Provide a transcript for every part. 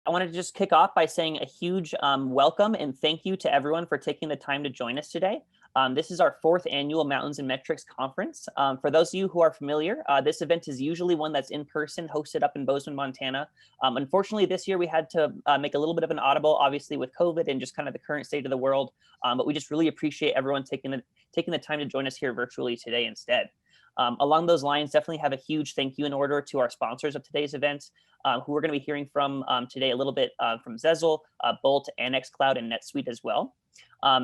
I wanted to just kick off by saying a huge welcome and thank you to everyone for taking the time to join us today. This is our 4th annual Mountains and Metrics Conference. For those of you who are familiar, this event is usually one that's in person, hosted up in Bozeman, Montana. Unfortunately, this year we had to make a little bit of an audible, obviously with COVID and just kind of the current state of the world. But we just really appreciate everyone taking the time to join us here virtually today instead. Along those lines, definitely have a huge thank you in order to our sponsors of today's event, who we're going to be hearing from today a little bit from Sezzle, Bolt, Annex Cloud, and NetSuite as well.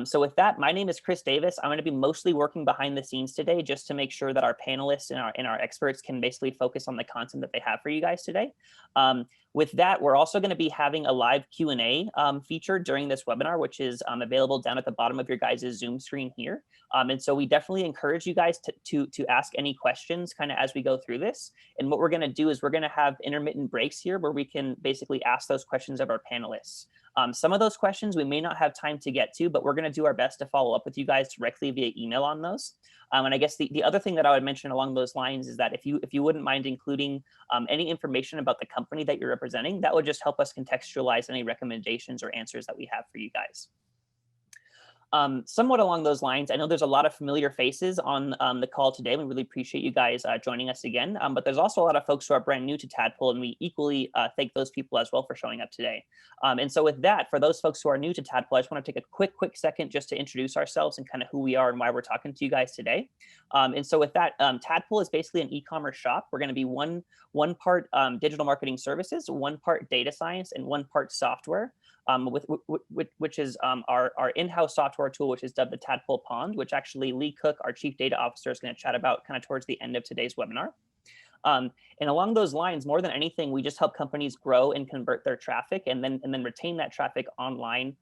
So with that, my name is Chris Davis. I'm going to be mostly working behind the scenes today just to make sure that our panelists and our experts can basically focus on the content that they have for you guys today. With that, we're also going to be having a live Q&A feature during this webinar, which is available down at the bottom of your guys' Zoom screen here. And so we definitely encourage you guys to ask any questions kind of as we go through this. And what we're going to do is we're going to have intermittent breaks here where we can basically ask those questions of our panelists. Some of those questions we may not have time to get to, but we're going to do our best to follow up with you guys directly via email on those. And I guess the other thing that I would mention along those lines is that if you wouldn't mind including any information about the company that you're representing, that would just help us contextualize any recommendations or answers that we have for you guys. Somewhat along those lines, I know there's a lot of familiar faces on the call today. We really appreciate you guys joining us again, but there's also a lot of folks who are brand new to Tadpull, and we equally thank those people as well for showing up today. And so with that, for those folks who are new to Tadpull, I just want to take a quick second just to introduce ourselves and kind of who we are and why we're talking to you guys today. And so with that, Tadpull is basically an e-commerce shop. We're going to be one part digital marketing services, 1 part data science, and 1 part software. Which is our in-house software tool, which is dubbed the Tadpull Pond, which actually Lee Cook, our Chief Data Officer, is going to chat about kind of towards the end of today's webinar. And along those lines, more than anything, we just help companies grow and convert their traffic and then retain that traffic online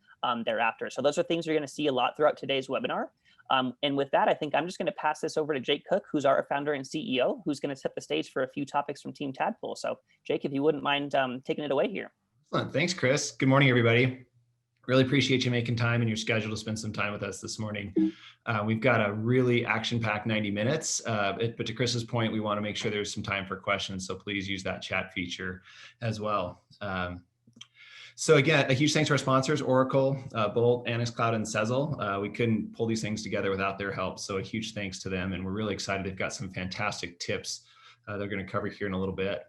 thereafter. So those are things you're going to see a lot throughout today's webinar. And with that, I think I'm just going to pass this over to Jake Cook, who's our founder and CEO, who's going to set the stage for a few topics from Team Tadpull. So Jake, if you wouldn't mind taking it away here. Excellent. Thanks, Chris. Good morning, everybody. Really appreciate you making time in your schedule to spend some time with us this morning. We've got a really action-packed 90 minutes, but to Chris's point, we want to make sure there's some time for questions, so please use that chat feature as well. So again, a huge thanks to our sponsors, Oracle, Bolt, Annex Cloud, and Sezzle. We couldn't pull these things together without their help, so a huge thanks to them, and we're really excited. They've got some fantastic tips they're going to cover here in a little bit.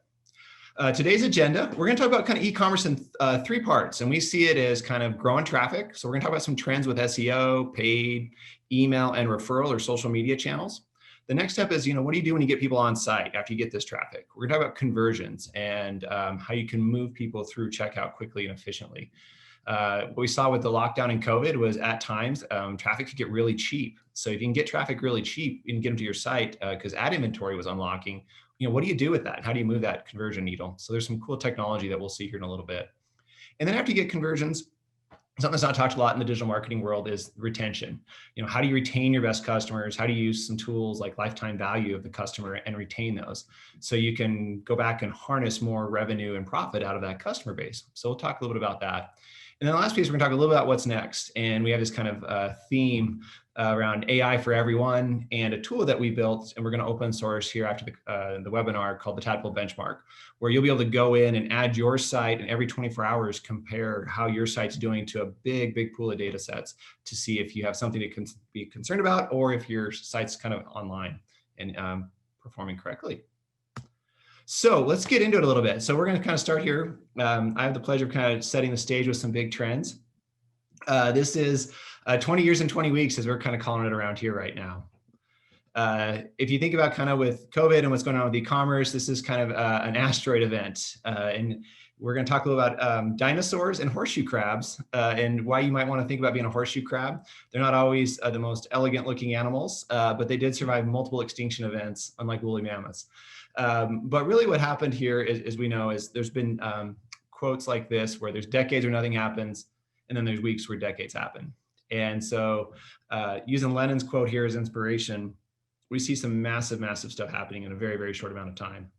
Today's agenda, we're going to talk about kind of e-commerce in 3 parts, and we see it as kind of growing traffic. So we're going to talk about some trends with SEO, paid, email, and referral or social media channels. The next step is, what do you do when you get people on site after you get this traffic? We're going to talk about conversions and how you can move people through checkout quickly and efficiently. What we saw with the lockdown and COVID was at times traffic could get really cheap. So if you can get traffic really cheap, you can get them to your site because ad inventory was unlocking. What do you do with that? How do you move that conversion needle? So there's some cool technology that we'll see here in a little bit. And then after you get conversions, something that's not talked a lot in the digital marketing world is retention. How do you retain your best customers? How do you use some tools like lifetime value of the customer and retain those so you can go back and harness more revenue and profit out of that customer base? So we'll talk a little bit about that. And then the last piece, we're going to talk a little bit about what's next. And we have this kind of theme around AI for everyone and a tool that we built, and we're going to open source here after the webinar called the Tadpull Benchmark, where you'll be able to go in and add your site and every 24 hours compare how your site's doing to a big pool of data sets to see if you have something to be concerned about or if your site's kind of online and performing correctly. So let's get into it a little bit. So we're going to kind of start here. I have the pleasure of kind of setting the stage with some big trends. This is 20 years and 20 weeks, as we're kind of calling it around here right now. If you think about kind of with COVID and what's going on with e-commerce, this is kind of an asteroid event. And we're going to talk a little about dinosaurs and horseshoe crabs and why you might want to think about being a horseshoe crab. They're not always the most elegant looking animals, but they did survive multiple extinction events, unlike woolly mammoths. But really what happened here is, as we know, is there's been quotes like this where there's decades where nothing happens, and then there's weeks where decades happen. And so using Lennon's quote here as inspiration, we see some massive stuff happening in a very short amount of time.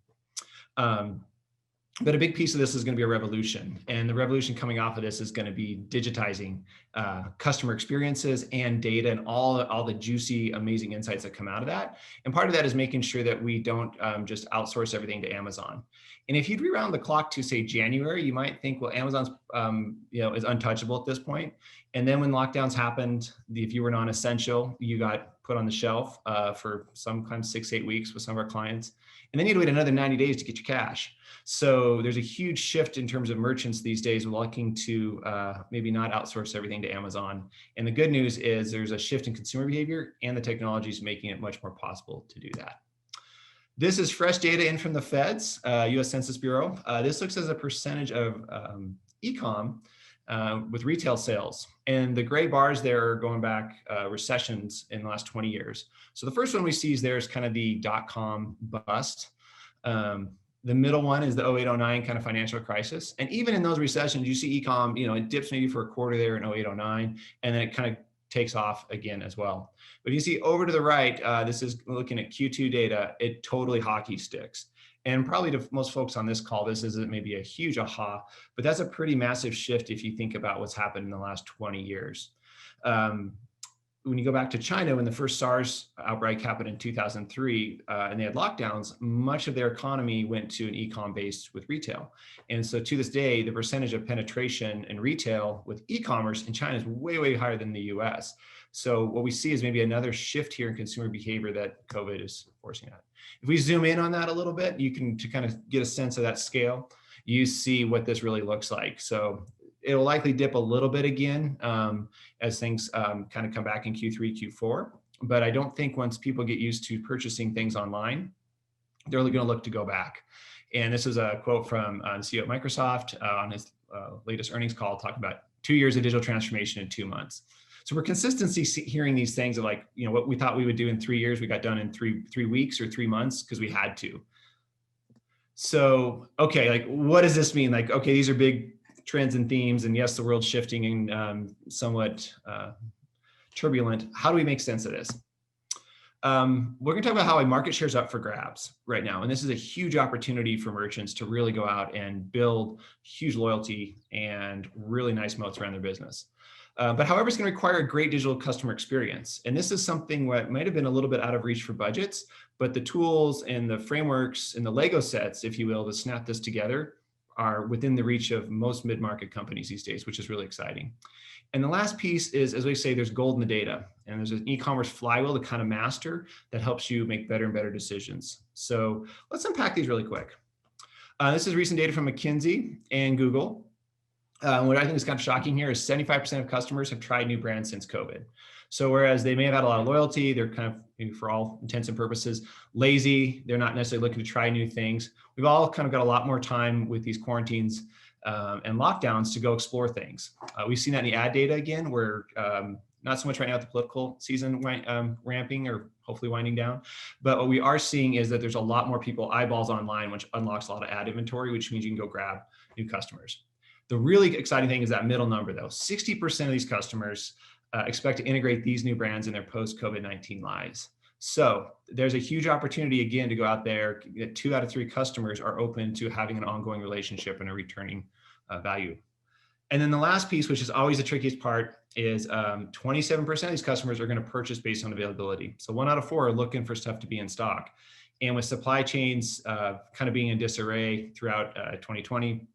But a big piece of this is going to be a revolution. And the revolution coming off of this is going to be digitizing customer experiences and data and all the juicy, amazing insights that come out of that. And part of that is making sure that we don't just outsource everything to Amazon. And if you'd rewound the clock to, say, January, you might think, well, Amazon's is untouchable at this point. And then when lockdowns happened, if you were non-essential, you got put on the shelf for sometimes 6-8 weeks with some of our clients. And then you'd wait another 90 days to get your cash. So there's a huge shift in terms of merchants these days looking to maybe not outsource everything to Amazon. And the good news is there's a shift in consumer behavior, and the technology is making it much more possible to do that. This is fresh data in from the Feds, US Census Bureau. This looks as a percentage of e-com with retail sales. And the gray bars there are going back recessions in the last 20 years. So the first one we see is there's kind of the dot-com bust. The middle one is the 08-09 kind of financial crisis. And even in those recessions, you see e-com, it dips maybe for a quarter there in 08-09, and then it kind of takes off again as well. But you see over to the right, this is looking at Q2 data, it totally hockey sticks. And probably to most folks on this call, this isn't maybe a huge aha, but that's a pretty massive shift if you think about what's happened in the last 20 years. When you go back to China, when the first SARS outbreak happened in 2003, and they had lockdowns, much of their economy went to an e-com based with retail. And so to this day, the percentage of penetration in retail with e-commerce in China is way, way higher than the US. So what we see is maybe another shift here in consumer behavior that COVID is forcing out. If we zoom in on that a little bit, you can to kind of get a sense of that scale, you see what this really looks like. So it'll likely dip a little bit again as things kind of come back in Q3, Q4. But I don't think once people get used to purchasing things online, they're really going to look to go back. And this is a quote from the CEO at Microsoft on his latest earnings call, talking about 2 years of digital transformation in 2 months. So we're consistently hearing these things of like, what we thought we would do in 3 years, we got done in three weeks or 3 months because we had to. So, okay, like what does this mean? Like, okay, these are big trends and themes, and yes, the world's shifting and somewhat turbulent. How do we make sense of this? We're going to talk about how a market share is up for grabs right now. And this is a huge opportunity for merchants to really go out and build huge loyalty and really nice moats around their business. But however, it's going to require a great digital customer experience. And this is something that might have been a little bit out of reach for budgets, but the tools and the frameworks and the Lego sets, if you will, to snap this together are within the reach of most mid-market companies these days, which is really exciting. And the last piece is, as we say, there's gold in the data, and there's an e-commerce flywheel to kind of master that helps you make better and better decisions. So let's unpack these really quick. This is recent data from McKinsey and Google. What I think is kind of shocking here is 75% of customers have tried new brands since COVID. So whereas they may have had a lot of loyalty, they're kind of, maybe for all intents and purposes, lazy. They're not necessarily looking to try new things. We've all kind of got a lot more time with these quarantines and lockdowns to go explore things. We've seen that in the ad data again, where not so much right now with the political season ramping or hopefully winding down. But what we are seeing is that there's a lot more people eyeballs online, which unlocks a lot of ad inventory, which means you can go grab new customers. The really exciting thing is that middle number though. 60% of these customers expect to integrate these new brands in their post-COVID-19 lives. So there's a huge opportunity again to go out there. 2 out of 3 customers are open to having an ongoing relationship and a returning value. And then the last piece, which is always the trickiest part, is 27% of these customers are going to purchase based on availability. So 1 out of 4 are looking for stuff to be in stock. And with supply chains kind of being in disarray throughout 2020,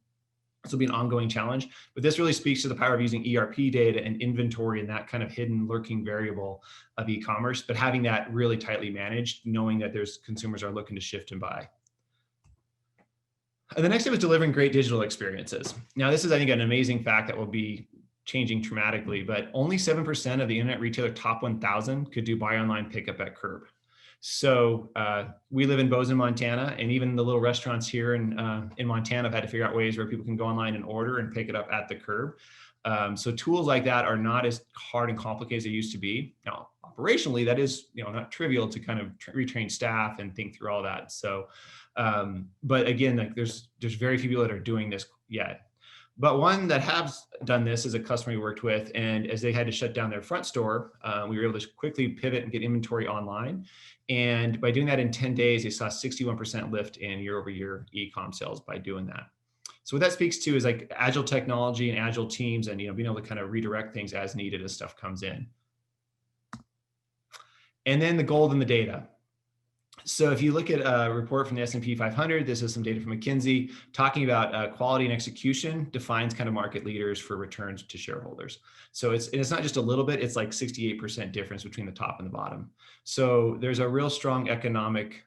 this will be an ongoing challenge, but this really speaks to the power of using ERP data and inventory and that kind of hidden lurking variable of e-commerce, but having that really tightly managed, knowing that there's consumers are looking to shift and buy. And the next step is delivering great digital experiences. Now, this is, I think, an amazing fact that will be changing dramatically, but only 7% of the internet retailer top 1,000 could do buy online pickup at curb. So we live in Bozeman, Montana, and even the little restaurants here in Montana have had to figure out ways where people can go online and order and pick it up at the curb. So tools like that are not as hard and complicated as they used to be. Now, operationally, that is not trivial to kind of retrain staff and think through all that. So, but again, like there's very few people that are doing this yet. But one that has done this is a customer we worked with, and as they had to shut down their front store, we were able to quickly pivot and get inventory online. And by doing that in 10 days, they saw 61% lift in year-over-year e-com sales by doing that. So what that speaks to is like agile technology and agile teams, and being able to kind of redirect things as needed as stuff comes in. And then the gold in the data. So if you look at a report from the S&P 500, this is some data from McKinsey talking about quality and execution defines kind of market leaders for returns to shareholders. So it's not just a little bit, it's like 68% difference between the top and the bottom. So there's a real strong economic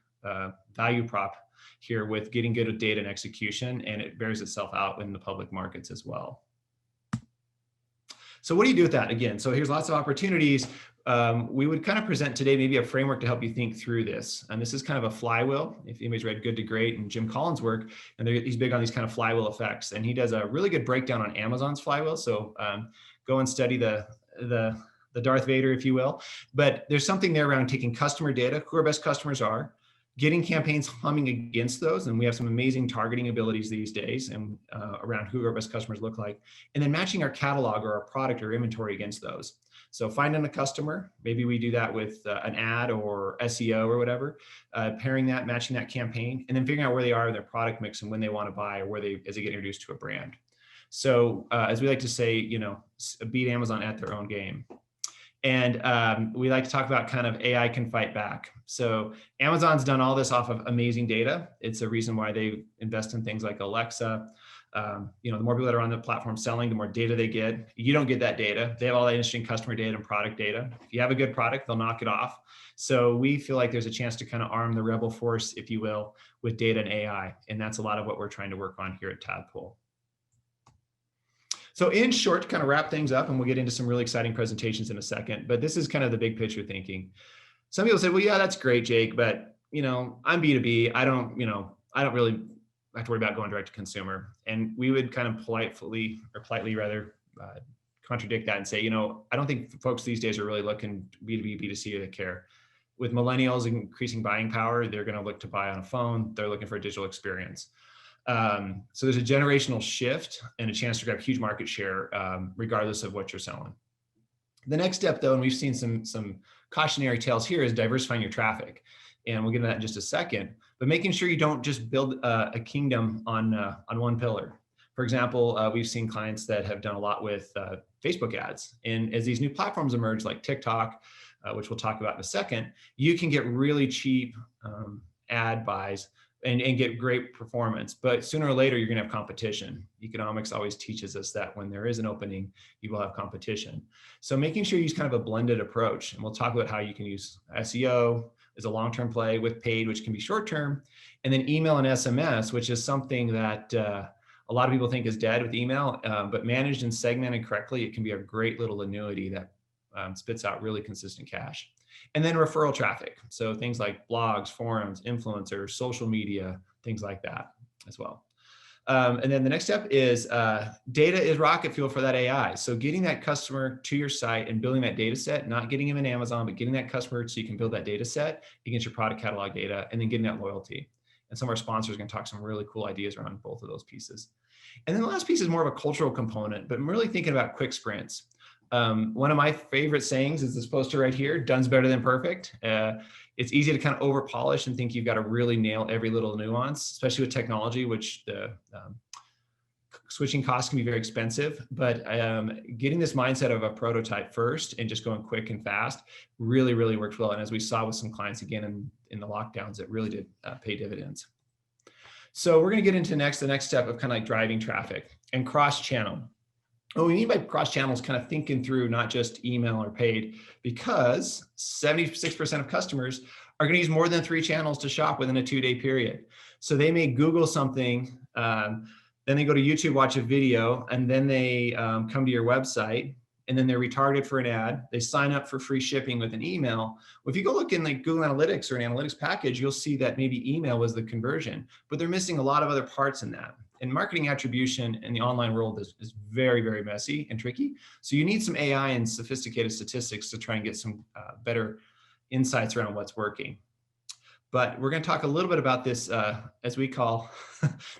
value prop here with getting good at data and execution, and it bears itself out in the public markets as well. So what do you do with that? Again, so here's lots of opportunities. We would kind of present today maybe a framework to help you think through this. And this is kind of a flywheel. If anybody's read Good to Great and Jim Collins' work, and he's big on these kind of flywheel effects. And he does a really good breakdown on Amazon's flywheel. So go and study the Darth Vader, if you will. But there's something there around taking customer data, who our best customers are, getting campaigns humming against those. And we have some amazing targeting abilities these days and around who our best customers look like. And then matching our catalog or our product or inventory against those. So finding a customer, maybe we do that with an ad or SEO or whatever, pairing that, matching that campaign, and then figuring out where they are in their product mix and when they want to buy or as they get introduced to a brand. So as we like to say, beat Amazon at their own game. And we like to talk about kind of AI can fight back. So Amazon's done all this off of amazing data. It's a reason why they invest in things like Alexa. The more people that are on the platform selling, the more data they get. You don't get that data. They have all that interesting customer data and product data. If you have a good product, they'll knock it off. So we feel like there's a chance to kind of arm the rebel force, if you will, with data and AI. And that's a lot of what we're trying to work on here at Tadpull. So in short, to kind of wrap things up, and we'll get into some really exciting presentations in a second, but this is kind of the big picture thinking. Some people say, well, yeah, that's great, Jake, but I'm B2B. I don't really have to worry about going direct to consumer. And we would kind of politely contradict that and say, I don't think folks these days are really looking B2B, B2C to care. With millennials increasing buying power, they're going to look to buy on a phone. They're looking for a digital experience. So there's a generational shift and a chance to grab huge market share, regardless of what you're selling. The next step, though, and we've seen some cautionary tales here, is diversifying your traffic. And we'll get into that in just a second, but making sure you don't just build a kingdom on one pillar. For example, we've seen clients that have done a lot with Facebook ads. And as these new platforms emerge, like TikTok, which we'll talk about in a second, you can get really cheap ad buys and get great performance. But sooner or later, you're going to have competition. Economics always teaches us that when there is an opening, you will have competition. So making sure you use kind of a blended approach. And we'll talk about how you can use SEO as a long-term play with paid, which can be short-term, and then email and SMS, which is something that a lot of people think is dead with email, but managed and segmented correctly, it can be a great little annuity that spits out really consistent cash. And then referral traffic. So things like blogs, forums, influencers, social media, things like that as well. And then the next step is data is rocket fuel for that AI. So getting that customer to your site and building that data set, not getting him in Amazon, but getting that customer so you can build that data set against your product catalog data, and then getting that loyalty. And some of our sponsors are going to talk some really cool ideas around both of those pieces. And then the last piece is more of a cultural component, but I'm really thinking about quick sprints. One of my favorite sayings is this poster right here: done's better than perfect. It's easy to kind of over polish and think you've got to really nail every little nuance, especially with technology, which the switching costs can be very expensive. But getting this mindset of a prototype first and just going quick and fast really, really worked well. And as we saw with some clients again in the lockdowns, it really did pay dividends. So we're going to get into the next step of kind of like driving traffic and cross-channel. What we mean by cross-channel is kind of thinking through not just email or paid, because 76% of customers are going to use more than 3 channels to shop within a 2-day period. So they may Google something, then they go to YouTube, watch a video, and then they come to your website, and then they're retargeted for an ad. They sign up for free shipping with an email. Well, if you go look in like Google Analytics or an analytics package, you'll see that maybe email was the conversion, but they're missing a lot of other parts in that. And marketing attribution in the online world is very, very messy and tricky. So you need some AI and sophisticated statistics to try and get some better insights around what's working. but we're going to talk a little bit about this, as we call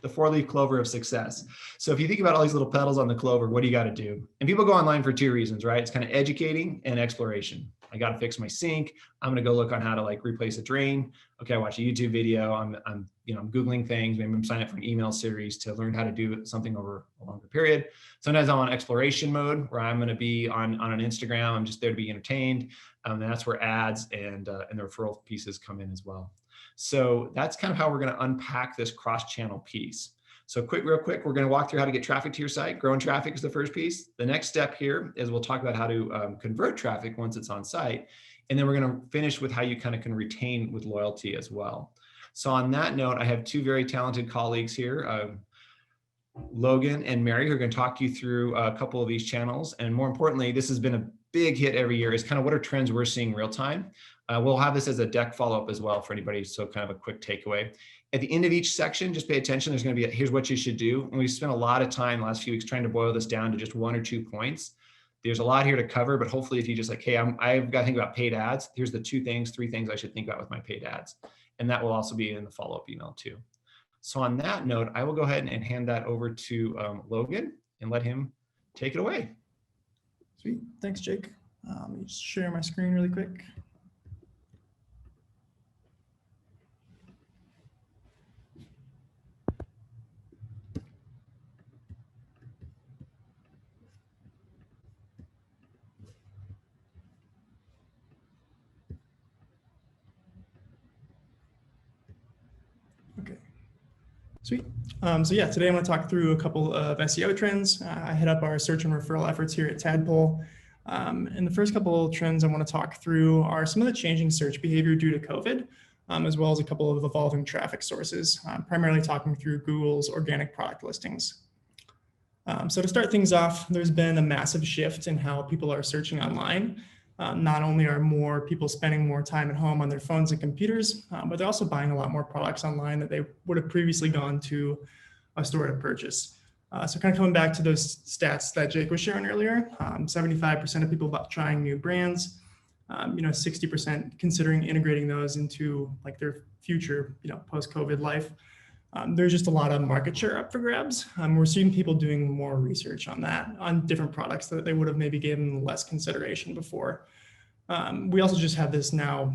the four-leaf clover of success. So if you think about all these little petals on the clover, what do you got to do? And people go online for two reasons, right? It's kind of educating and exploration. I got to fix my sink. I'm going to go look on how to like replace a drain. Okay, I watch a YouTube video. I'm Googling things. Maybe I'm signing up for an email series to learn how to do something over a longer period. Sometimes I'm on exploration mode where I'm going to be on an Instagram. I'm just there to be entertained. And that's where ads and the referral pieces come in as well. So that's kind of how we're going to unpack this cross-channel piece. So real quick, we're going to walk through how to get traffic to your site. Growing traffic is the first piece. The next step here is we'll talk about how to convert traffic once it's on site. And then we're going to finish with how you kind of can retain with loyalty as well. So on that note, I have two very talented colleagues here, Logan and Mary, who are going to talk you through a couple of these channels. And more importantly, this has been a big hit every year, is kind of what are trends we're seeing real time. We'll have this as a deck follow-up as well for anybody, so kind of a quick takeaway. At the end of each section, just pay attention. There's going to be here's what you should do. And we spent a lot of time the last few weeks trying to boil this down to just 1 or 2 points. There's a lot here to cover, but hopefully if you just like, hey, I've got to think about paid ads. Here's the 2 things, 3 things I should think about with my paid ads. And that will also be in the follow-up email too. So on that note, I will go ahead and hand that over to Logan and let him take it away. Sweet. Thanks, Jake. Let me just share my screen really quick. Okay. Sweet. So yeah, today I'm going to talk through a couple of SEO trends. I head up our search and referral efforts here at Tadpull. And the first couple of trends I want to talk through are some of the changing search behavior due to COVID, as well as a couple of evolving traffic sources, primarily talking through Google's organic product listings. So to start things off, there's been a massive shift in how people are searching online. Not only are more people spending more time at home on their phones and computers, but they're also buying a lot more products online that they would have previously gone to a store to purchase. So kind of coming back to those stats that Jake was sharing earlier, 75% of people trying new brands, 60% considering integrating those into like their future, post-COVID life. There's just a lot of market share up for grabs. We're seeing people doing more research on that, on different products that they would have maybe given less consideration before. We also just have this now,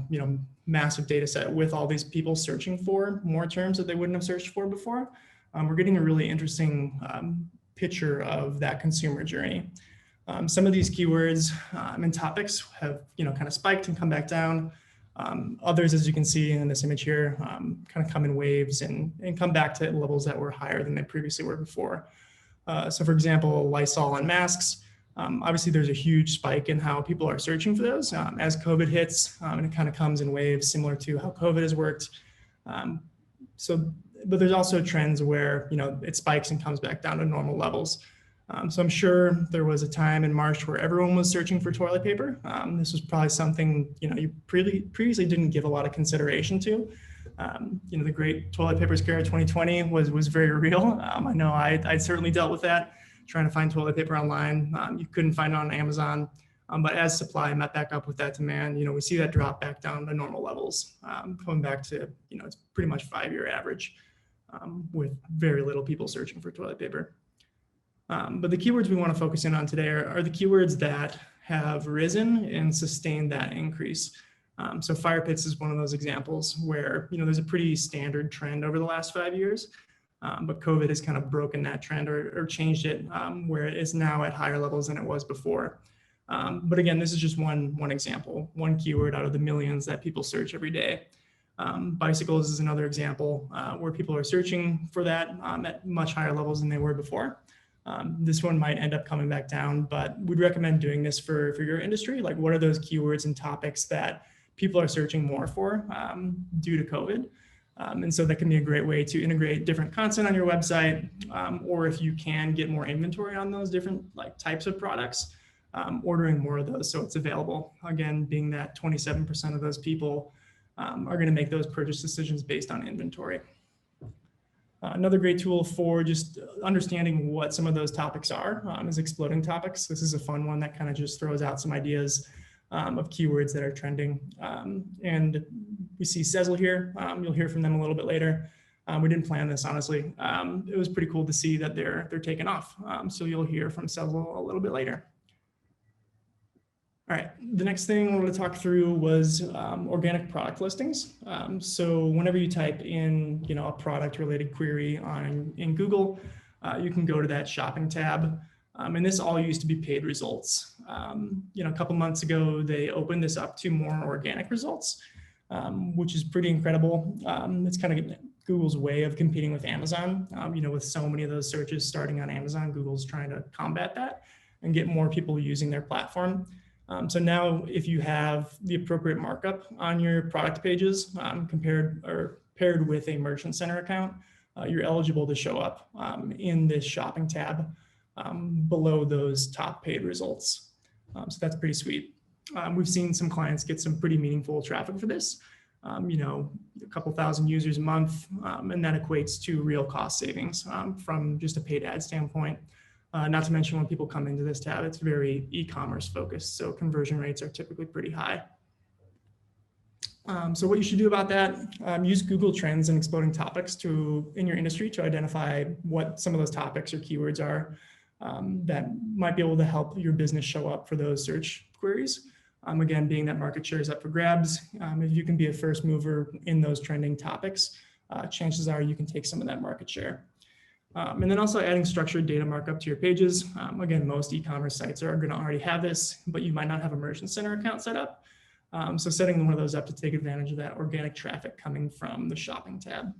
massive data set with all these people searching for more terms that they wouldn't have searched for before. We're getting a really interesting picture of that consumer journey. Some of these keywords and topics have, kind of spiked and come back down. Others, as you can see in this image here, kind of come in waves and come back to levels that were higher than they previously were before. So for example, Lysol on masks, obviously there's a huge spike in how people are searching for those as COVID hits, and it kind of comes in waves similar to how COVID has worked. But there's also trends where, it spikes and comes back down to normal levels. So I'm sure there was a time in March where everyone was searching for toilet paper. This was probably something, you previously didn't give a lot of consideration to. The great toilet paper scare of 2020 was very real. I know I certainly dealt with that, trying to find toilet paper online. You couldn't find it on Amazon. But as supply met back up with that demand, we see that drop back down to normal levels, coming back to, it's pretty much 5-year average with very little people searching for toilet paper. But the keywords we want to focus in on today are the keywords that have risen and sustained that increase. So fire pits is one of those examples where, there's a pretty standard trend over the last 5 years, but COVID has kind of broken that trend or changed it where it is now at higher levels than it was before. But again, this is just one example, one keyword out of the millions that people search every day. Bicycles is another example where people are searching for that at much higher levels than they were before. This one might end up coming back down, but we'd recommend doing this for your industry. Like, what are those keywords and topics that people are searching more for due to COVID? And so that can be a great way to integrate different content on your website, or if you can get more inventory on those different types of products, ordering more of those so it's available. Again, being that 27% of those people are going to make those purchase decisions based on inventory. Another great tool for just understanding what some of those topics are is exploding topics. This is a fun one that kind of just throws out some ideas of keywords that are trending. And We see Sezzle here. You'll hear from them a little bit later. We didn't plan this, honestly. It was pretty cool to see that they're taking off. So you'll hear from Sezzle a little bit later. All right, the next thing I wanted to talk through was organic product listings. So whenever you type in, a product-related query in Google, you can go to that shopping tab. And this all used to be paid results. A couple months ago, they opened this up to more organic results, which is pretty incredible. It's kind of Google's way of competing with Amazon. With so many of those searches starting on Amazon, Google's trying to combat that and get more people using their platform. So now if you have the appropriate markup on your product pages paired with a Merchant Center account, you're eligible to show up in this shopping tab below those top paid results. So that's pretty sweet. We've seen some clients get some pretty meaningful traffic for this, a couple thousand users a month, and that equates to real cost savings from just a paid ad standpoint. Not to mention when people come into this tab, it's very e-commerce focused, so conversion rates are typically pretty high. So what you should do about that, use Google Trends and exploding topics in your industry to identify what some of those topics or keywords are that might be able to help your business show up for those search queries. Again, being that market share is up for grabs, if you can be a first mover in those trending topics, chances are you can take some of that market share. And then also adding structured data markup to your pages. Again, most e-commerce sites are going to already have this, but you might not have a Merchant Center account set up. So setting one of those up to take advantage of that organic traffic coming from the shopping tab.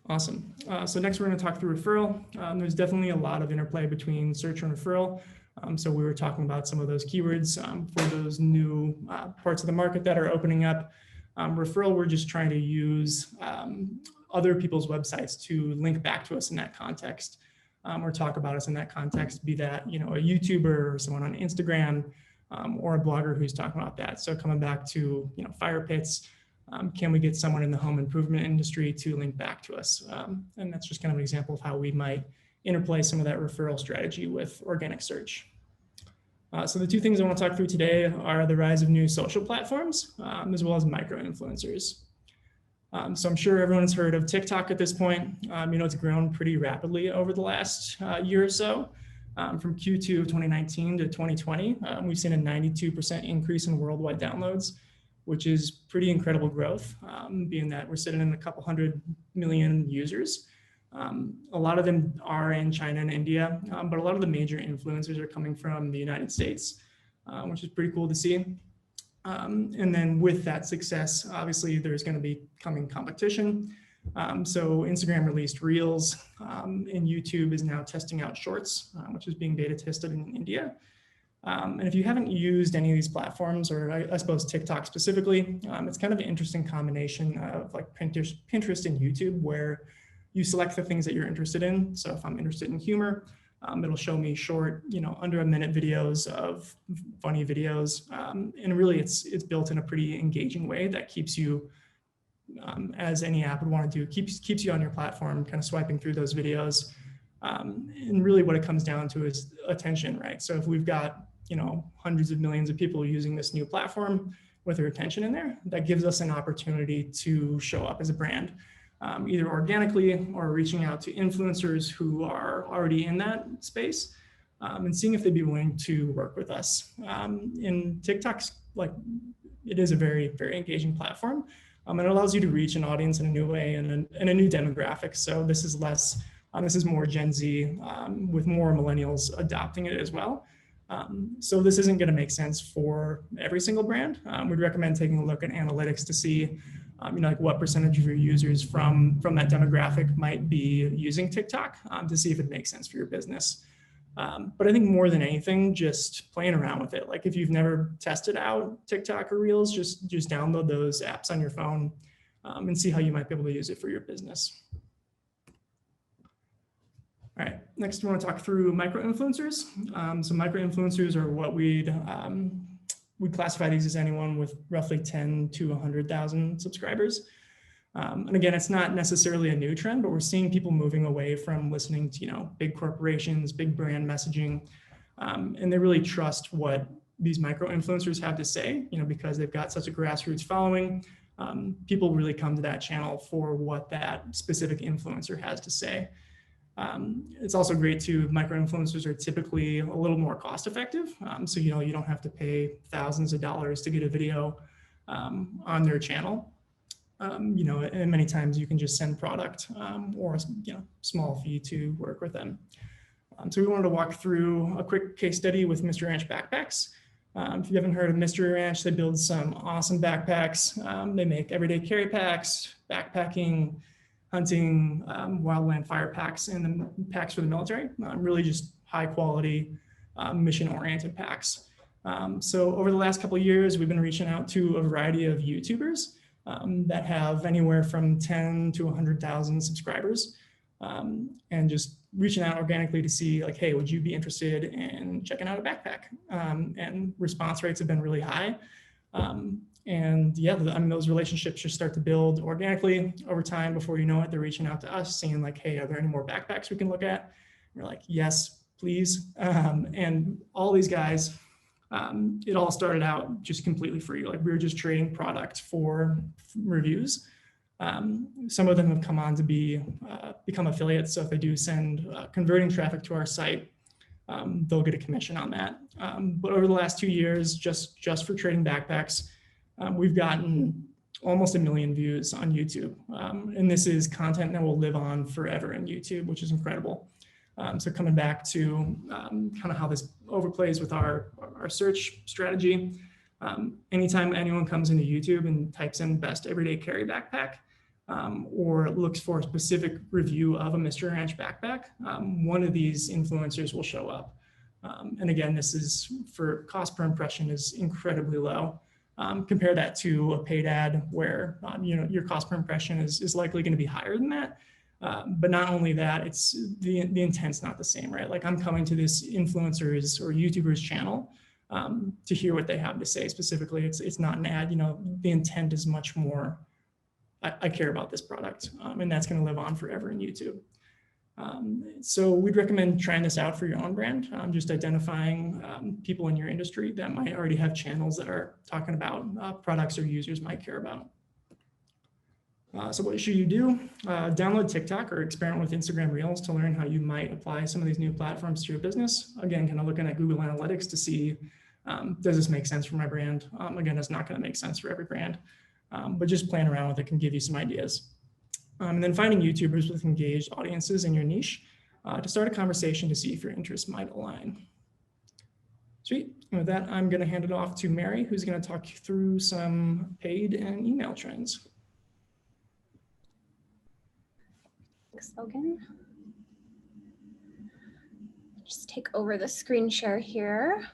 Awesome. So next we're going to talk through referral. There's definitely a lot of interplay between search and referral. So we were talking about some of those keywords for those new parts of the market that are opening up. Referral, we're just trying to use other people's websites to link back to us in that context, or talk about us in that context, be that, a YouTuber or someone on Instagram, or a blogger who's talking about that. So coming back to, fire pits, can we get someone in the home improvement industry to link back to us? And that's just kind of an example of how we might interplay some of that referral strategy with organic search. So the two things I want to talk through today are the rise of new social platforms, as well as micro-influencers. So I'm sure everyone's heard of TikTok at this point. It's grown pretty rapidly over the last year or so. From Q2 of 2019 to 2020, we've seen a 92% increase in worldwide downloads, which is pretty incredible growth, being that we're sitting in a couple 100 million users. A lot of them are in China and India, but a lot of the major influencers are coming from the United States, which is pretty cool to see. And then with that success, obviously there's going to be coming competition. So Instagram released Reels, and YouTube is now testing out Shorts, which is being beta tested in India. And if you haven't used any of these platforms, or I suppose TikTok specifically, it's kind of an interesting combination of like Pinterest and YouTube, where you select the things that you're interested in. So if I'm interested in humor, it'll show me short, under a minute videos of funny videos. And really it's built in a pretty engaging way that keeps you, as any app would want to do, keeps you on your platform, kind of swiping through those videos. And really what it comes down to is attention, right? So if we've got, hundreds of millions of people using this new platform with their attention in there, that gives us an opportunity to show up as a brand. Either organically or reaching out to influencers who are already in that space, and seeing if they'd be willing to work with us. And TikTok's it is a very, very engaging platform, and it allows you to reach an audience in a new way and a new demographic. So this is this is more Gen Z, with more millennials adopting it as well. So this isn't going to make sense for every single brand. We'd recommend taking a look at analytics to see what percentage of your users from that demographic might be using TikTok, to see if it makes sense for your business. But I think more than anything, just playing around with it. Like if you've never tested out TikTok or Reels, just download those apps on your phone, and see how you might be able to use it for your business. All right, next we want to talk through micro-influencers. So micro-influencers are what we'd classify these as anyone with roughly 10 to 100,000 subscribers. And again, it's not necessarily a new trend, but we're seeing people moving away from listening to, big corporations, big brand messaging, and they really trust what these micro influencers have to say, because they've got such a grassroots following. People really come to that channel for what that specific influencer has to say. It's also great too, micro influencers are typically a little more cost effective. So, you don't have to pay thousands of dollars to get a video on their channel. And many times you can just send product or small fee to work with them. So we wanted to walk through a quick case study with Mystery Ranch backpacks. If you haven't heard of Mystery Ranch, they build some awesome backpacks. They make everyday carry packs, backpacking, hunting, wildland fire packs, and the packs for the military. Really just high quality, mission-oriented packs. So over the last couple of years, we've been reaching out to a variety of YouTubers that have anywhere from 10 to 100,000 subscribers, and just reaching out organically to see like, hey, would you be interested in checking out a backpack? And response rates have been really high. And yeah, those relationships just start to build organically over time. Before you know it, they're reaching out to us saying like, hey, are there any more backpacks we can look at? And we're like, yes, please. And all these guys, it all started out just completely free. Like we were just trading product for reviews. Some of them have come on to become affiliates. So if they do send converting traffic to our site, they'll get a commission on that. But over the last 2 years, just for trading backpacks, we've gotten almost 1 million views on YouTube. And this is content that will live on forever in YouTube, which is incredible. So coming back to kind of how this overplays with our search strategy, anytime anyone comes into YouTube and types in best everyday carry backpack, or looks for a specific review of a Mystery Ranch backpack, one of these influencers will show up. And again, this is for cost per impression is incredibly low. Compare that to a paid ad where your cost per impression is likely going to be higher than that. But not only that, it's the intent's not the same, right? Like I'm coming to this influencer's or YouTuber's channel to hear what they have to say specifically. It's not an ad. The intent is much more. I care about this product, and that's going to live on forever in YouTube. So we'd recommend trying this out for your own brand, just identifying people in your industry that might already have channels that are talking about products or users might care about. So what should you do? Download TikTok or experiment with Instagram Reels to learn how you might apply some of these new platforms to your business. Again, kind of looking at Google Analytics to see, does this make sense for my brand? Again, it's not going to make sense for every brand. But just playing around with it can give you some ideas. And then finding YouTubers with engaged audiences in your niche to start a conversation to see if your interests might align. Sweet. And with that, I'm going to hand it off to Mary, who's going to talk you through some paid and email trends. Thanks, Logan. Just take over the screen share here.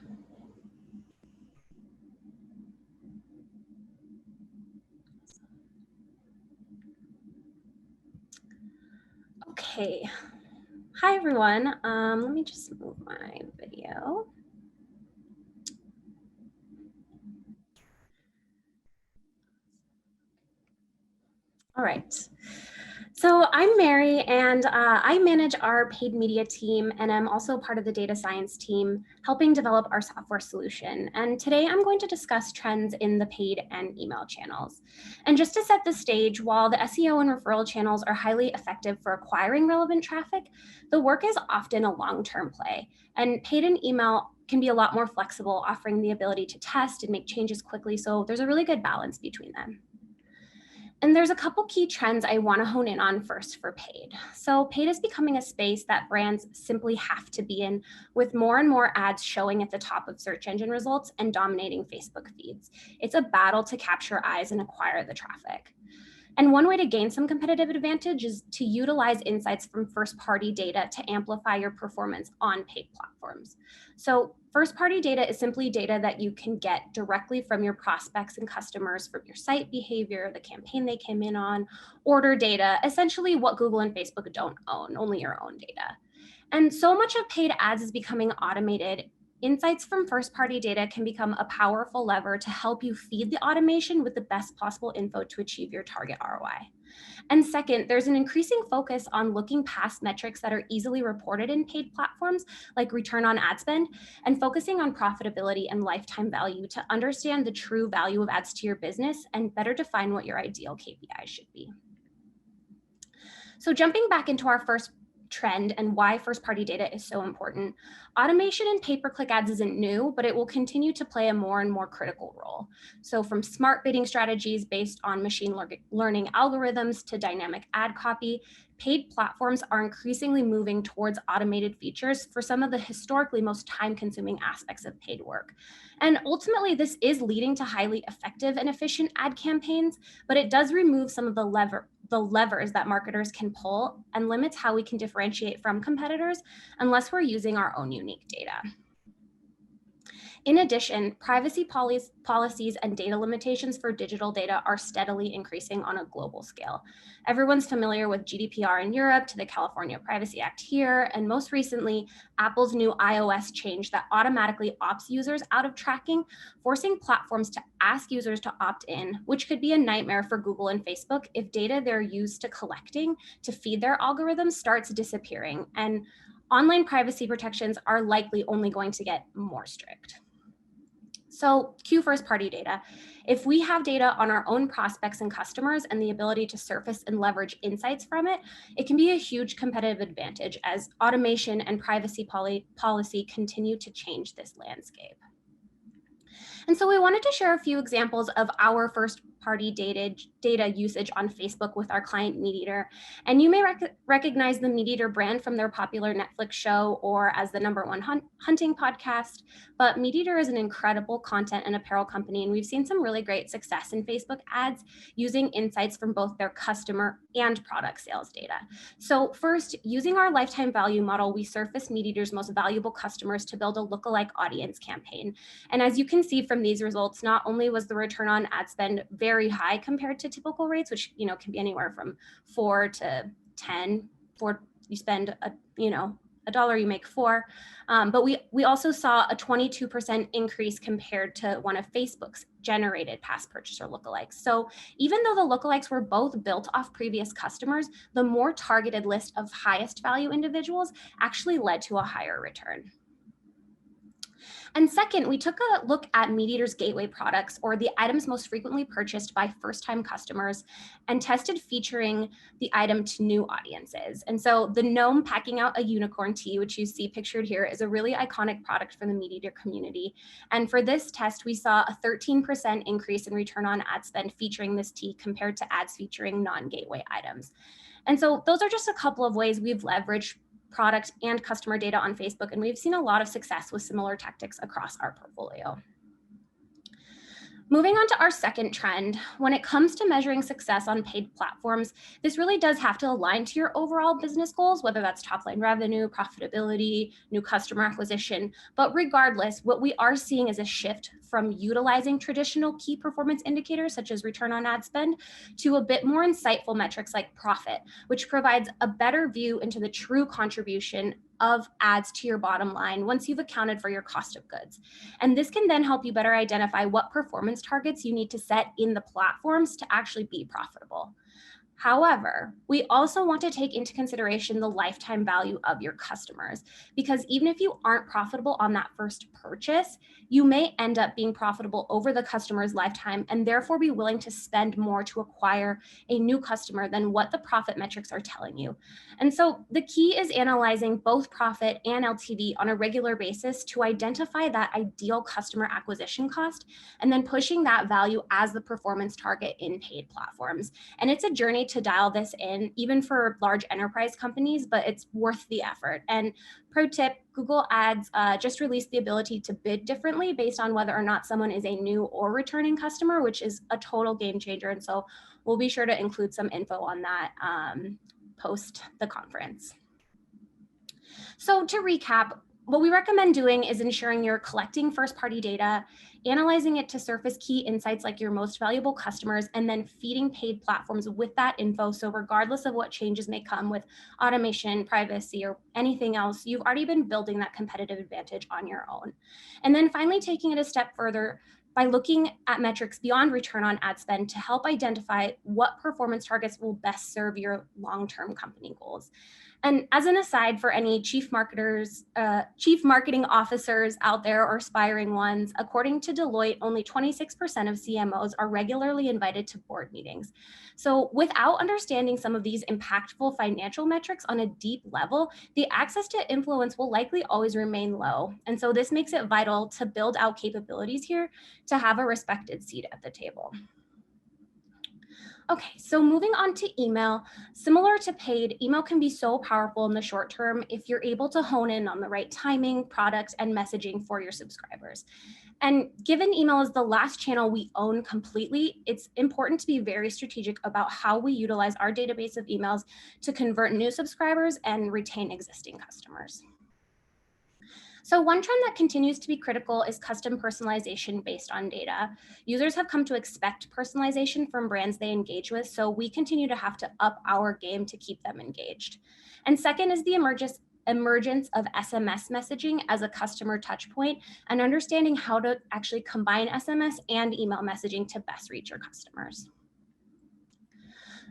Okay. Hi, everyone. Let me just move my video. All right. So I'm Mary, and I manage our paid media team, and I'm also part of the data science team helping develop our software solution. And today I'm going to discuss trends in the paid and email channels. And just to set the stage, while the SEO and referral channels are highly effective for acquiring relevant traffic, the work is often a long-term play. And paid and email can be a lot more flexible, offering the ability to test and make changes quickly. So there's a really good balance between them. And there's a couple key trends I want to hone in on first for paid. So paid is becoming a space that brands simply have to be in, with more and more ads showing at the top of search engine results and dominating Facebook feeds. It's a battle to capture eyes and acquire the traffic. And one way to gain some competitive advantage is to utilize insights from first-party data to amplify your performance on paid platforms. So first-party data is simply data that you can get directly from your prospects and customers from your site behavior, the campaign they came in on, order data, essentially what Google and Facebook don't own, only your own data. And so much of paid ads is becoming automated insights from first-party data can become a powerful lever to help you feed the automation with the best possible info to achieve your target ROI. And second, there's an increasing focus on looking past metrics that are easily reported in paid platforms like return on ad spend and focusing on profitability and lifetime value to understand the true value of ads to your business and better define what your ideal KPI should be. So jumping back into our first trend and why first-party data is so important, automation in pay-per-click ads isn't new, but it will continue to play a more and more critical role. So from smart bidding strategies based on machine learning algorithms to dynamic ad copy, paid platforms are increasingly moving towards automated features for some of the historically most time-consuming aspects of paid work. And ultimately, this is leading to highly effective and efficient ad campaigns, but it does remove some of the levers that marketers can pull and limits how we can differentiate from competitors unless we're using our own unique data. In addition, privacy policies and data limitations for digital data are steadily increasing on a global scale. Everyone's familiar with GDPR in Europe to the California Privacy Act here, and most recently, Apple's new iOS change that automatically opts users out of tracking, forcing platforms to ask users to opt in, which could be a nightmare for Google and Facebook if data they're used to collecting to feed their algorithms starts disappearing, and online privacy protections are likely only going to get more strict. So cue first-party data. If we have data on our own prospects and customers and the ability to surface and leverage insights from it, it can be a huge competitive advantage as automation and privacy policy continue to change this landscape. And so we wanted to share a few examples of our first-party data usage on Facebook with our client MeatEater. And you may recognize the MeatEater brand from their popular Netflix show or as the #1 hunting podcast. But MeatEater is an incredible content and apparel company, and we've seen some really great success in Facebook ads using insights from both their customer and product sales data. So first, using our lifetime value model, we surfaced MeatEater's most valuable customers to build a lookalike audience campaign. And as you can see from these results, not only was the return on ad spend very high compared to typical rates, which can be anywhere from 4 to 10. You spend $1, you make 4. But we also saw a 22% increase compared to one of Facebook's generated past purchaser lookalikes. So even though the lookalikes were both built off previous customers, the more targeted list of highest value individuals actually led to a higher return. And second, we took a look at MeatEater's gateway products, or the items most frequently purchased by first-time customers, and tested featuring the item to new audiences. And so the gnome packing out a unicorn tea, which you see pictured here, is a really iconic product for the MeatEater community. And for this test, we saw a 13% increase in return on ad spend featuring this tea compared to ads featuring non-gateway items. And so those are just a couple of ways we've leveraged product and customer data on Facebook, and we've seen a lot of success with similar tactics across our portfolio. Moving on to our second trend, when it comes to measuring success on paid platforms, this really does have to align to your overall business goals, whether that's top line revenue, profitability, new customer acquisition. But regardless, what we are seeing is a shift from utilizing traditional key performance indicators, such as return on ad spend, to a bit more insightful metrics like profit, which provides a better view into the true contribution of ads to your bottom line once you've accounted for your cost of goods. And this can then help you better identify what performance targets you need to set in the platforms to actually be profitable. However, we also want to take into consideration the lifetime value of your customers, because even if you aren't profitable on that first purchase, you may end up being profitable over the customer's lifetime and therefore be willing to spend more to acquire a new customer than what the profit metrics are telling you. And so the key is analyzing both profit and LTV on a regular basis to identify that ideal customer acquisition cost and then pushing that value as the performance target in paid platforms. And it's a journey to dial this in, even for large enterprise companies, but it's worth the effort. And pro tip, Google Ads just released the ability to bid differently based on whether or not someone is a new or returning customer, which is a total game changer. And so we'll be sure to include some info on that post the conference. So to recap, what we recommend doing is ensuring you're collecting first-party data, analyzing it to surface key insights like your most valuable customers, and then feeding paid platforms with that info. So regardless of what changes may come with automation, privacy, or anything else, you've already been building that competitive advantage on your own. And then finally, taking it a step further by looking at metrics beyond return on ad spend to help identify what performance targets will best serve your long-term company goals. And as an aside for any chief marketing officers out there or aspiring ones, according to Deloitte, only 26% of CMOs are regularly invited to board meetings. So without understanding some of these impactful financial metrics on a deep level, the access to influence will likely always remain low. And so this makes it vital to build out capabilities here to have a respected seat at the table. Okay, so moving on to email, similar to paid, email can be so powerful in the short term if you're able to hone in on the right timing, products, and messaging for your subscribers. And given email is the last channel we own completely, it's important to be very strategic about how we utilize our database of emails to convert new subscribers and retain existing customers. So one trend that continues to be critical is custom personalization based on data. Users have come to expect personalization from brands they engage with, so we continue to have to up our game to keep them engaged. And second is the emergence of SMS messaging as a customer touch point and understanding how to actually combine SMS and email messaging to best reach your customers.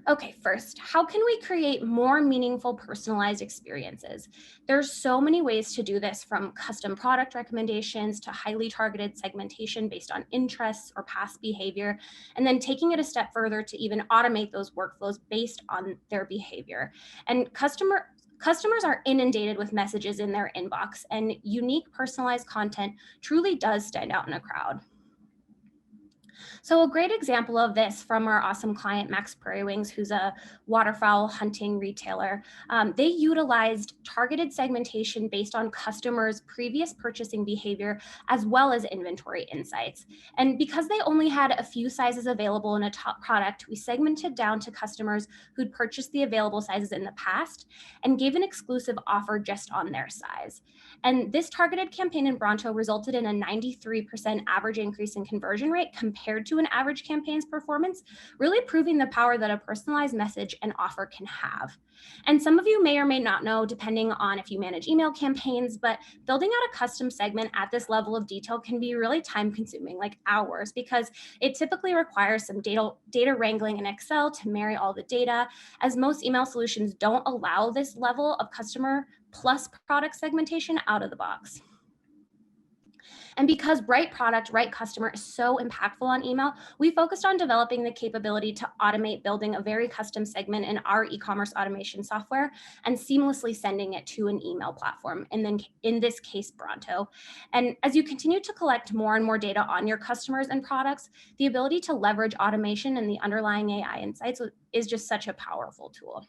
Okay, first, how can we create more meaningful personalized experiences? There's so many ways to do this, from custom product recommendations to highly targeted segmentation based on interests or past behavior, and then taking it a step further to even automate those workflows based on their behavior. And customers are inundated with messages in their inbox, and unique personalized content truly does stand out in a crowd. So a great example of this from our awesome client, Max Prairie Wings, who's a waterfowl hunting retailer. They utilized targeted segmentation based on customers' previous purchasing behavior, as well as inventory insights. And because they only had a few sizes available in a top product, we segmented down to customers who'd purchased the available sizes in the past and gave an exclusive offer just on their size. And this targeted campaign in Bronto resulted in a 93% average increase in conversion rate compared to an average campaign's performance, really proving the power that a personalized message and offer can have. And some of you may or may not know, depending on if you manage email campaigns, but building out a custom segment at this level of detail can be really time consuming, like hours, because it typically requires some data wrangling in Excel to marry all the data, as most email solutions don't allow this level of customer plus product segmentation out of the box. And because right product, right customer is so impactful on email, we focused on developing the capability to automate building a very custom segment in our e-commerce automation software and seamlessly sending it to an email platform, and then in this case, Bronto. And as you continue to collect more and more data on your customers and products, the ability to leverage automation and the underlying AI insights is just such a powerful tool.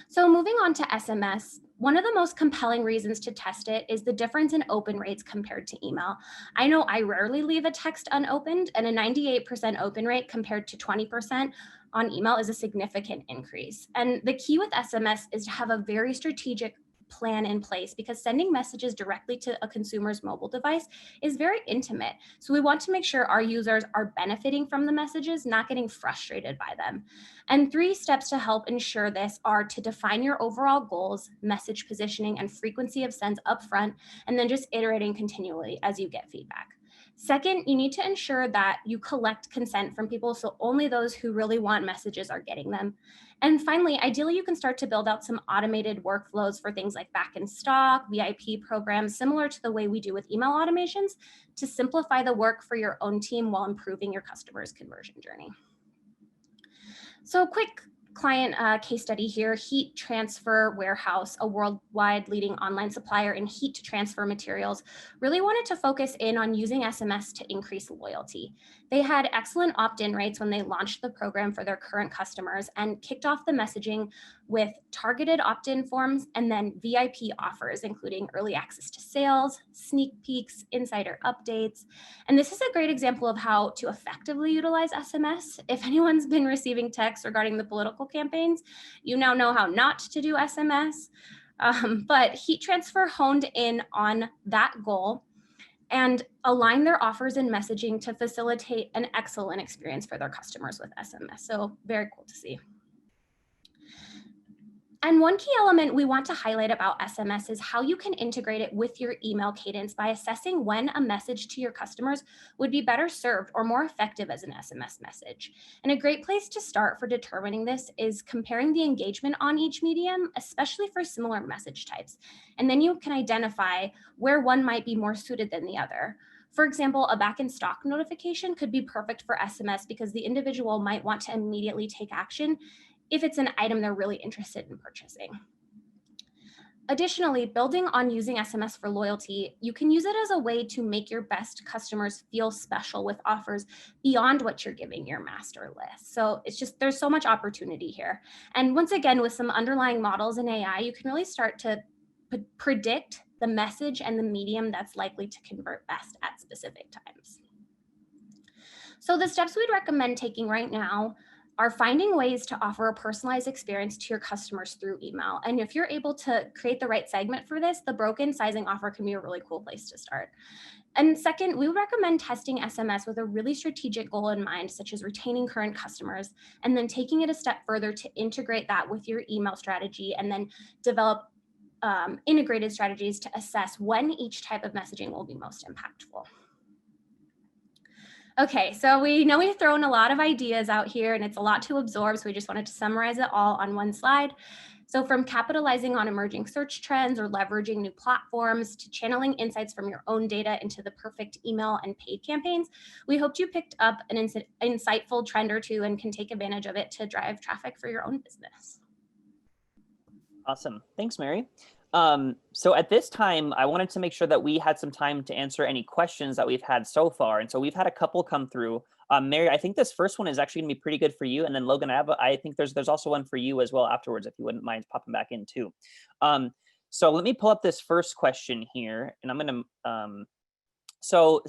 So moving on to SMS, one of the most compelling reasons to test it is the difference in open rates compared to email. I know I rarely leave a text unopened, and a 98% open rate compared to 20% on email is a significant increase. And the key with SMS is to have a very strategic plan in place, because sending messages directly to a consumer's mobile device is very intimate. So we want to make sure our users are benefiting from the messages, not getting frustrated by them. And 3 steps to help ensure this are to define your overall goals, message positioning, and frequency of sends upfront, and then just iterating continually as you get feedback. Second, you need to ensure that you collect consent from people, so only those who really want messages are getting them. And finally, ideally, you can start to build out some automated workflows for things like back in stock, VIP programs, similar to the way we do with email automations, to simplify the work for your own team while improving your customers' conversion journey. So quick client case study here, Heat Transfer Warehouse, a worldwide leading online supplier in heat transfer materials, really wanted to focus in on using SMS to increase loyalty. They had excellent opt-in rates when they launched the program for their current customers and kicked off the messaging with targeted opt-in forms and then VIP offers, including early access to sales, sneak peeks, insider updates. And this is a great example of how to effectively utilize SMS. If anyone's been receiving texts regarding the political campaigns, you now know how not to do SMS. But Heat Transfer honed in on that goal and align their offers and messaging to facilitate an excellent experience for their customers with SMS. So very cool to see. And one key element we want to highlight about SMS is how you can integrate it with your email cadence by assessing when a message to your customers would be better served or more effective as an SMS message. And a great place to start for determining this is comparing the engagement on each medium, especially for similar message types. And then you can identify where one might be more suited than the other. For example, a back in stock notification could be perfect for SMS because the individual might want to immediately take action if it's an item they're really interested in purchasing. Additionally, building on using SMS for loyalty, you can use it as a way to make your best customers feel special with offers beyond what you're giving your master list. So it's just, there's so much opportunity here. And once again, with some underlying models in AI, you can really start to predict the message and the medium that's likely to convert best at specific times. So the steps we'd recommend taking right now are finding ways to offer a personalized experience to your customers through email. And if you're able to create the right segment for this, the broken sizing offer can be a really cool place to start. And second, we would recommend testing SMS with a really strategic goal in mind, such as retaining current customers, and then taking it a step further to integrate that with your email strategy, and then develop integrated strategies to assess when each type of messaging will be most impactful. Okay, so we know we've thrown a lot of ideas out here and it's a lot to absorb, so we just wanted to summarize it all on one slide. So from capitalizing on emerging search trends or leveraging new platforms to channeling insights from your own data into the perfect email and paid campaigns, we hoped you picked up an insightful trend or two and can take advantage of it to drive traffic for your own business. Awesome. Thanks, Mary. So at this time, I wanted to make sure that we had some time to answer any questions that we've had so far. And so we've had a couple come through. Mary, I think this first one is actually gonna be pretty good for you. And then Logan, I think there's also one for you as well afterwards, if you wouldn't mind popping back in too. So let me pull up this first question here, and I'm gonna, so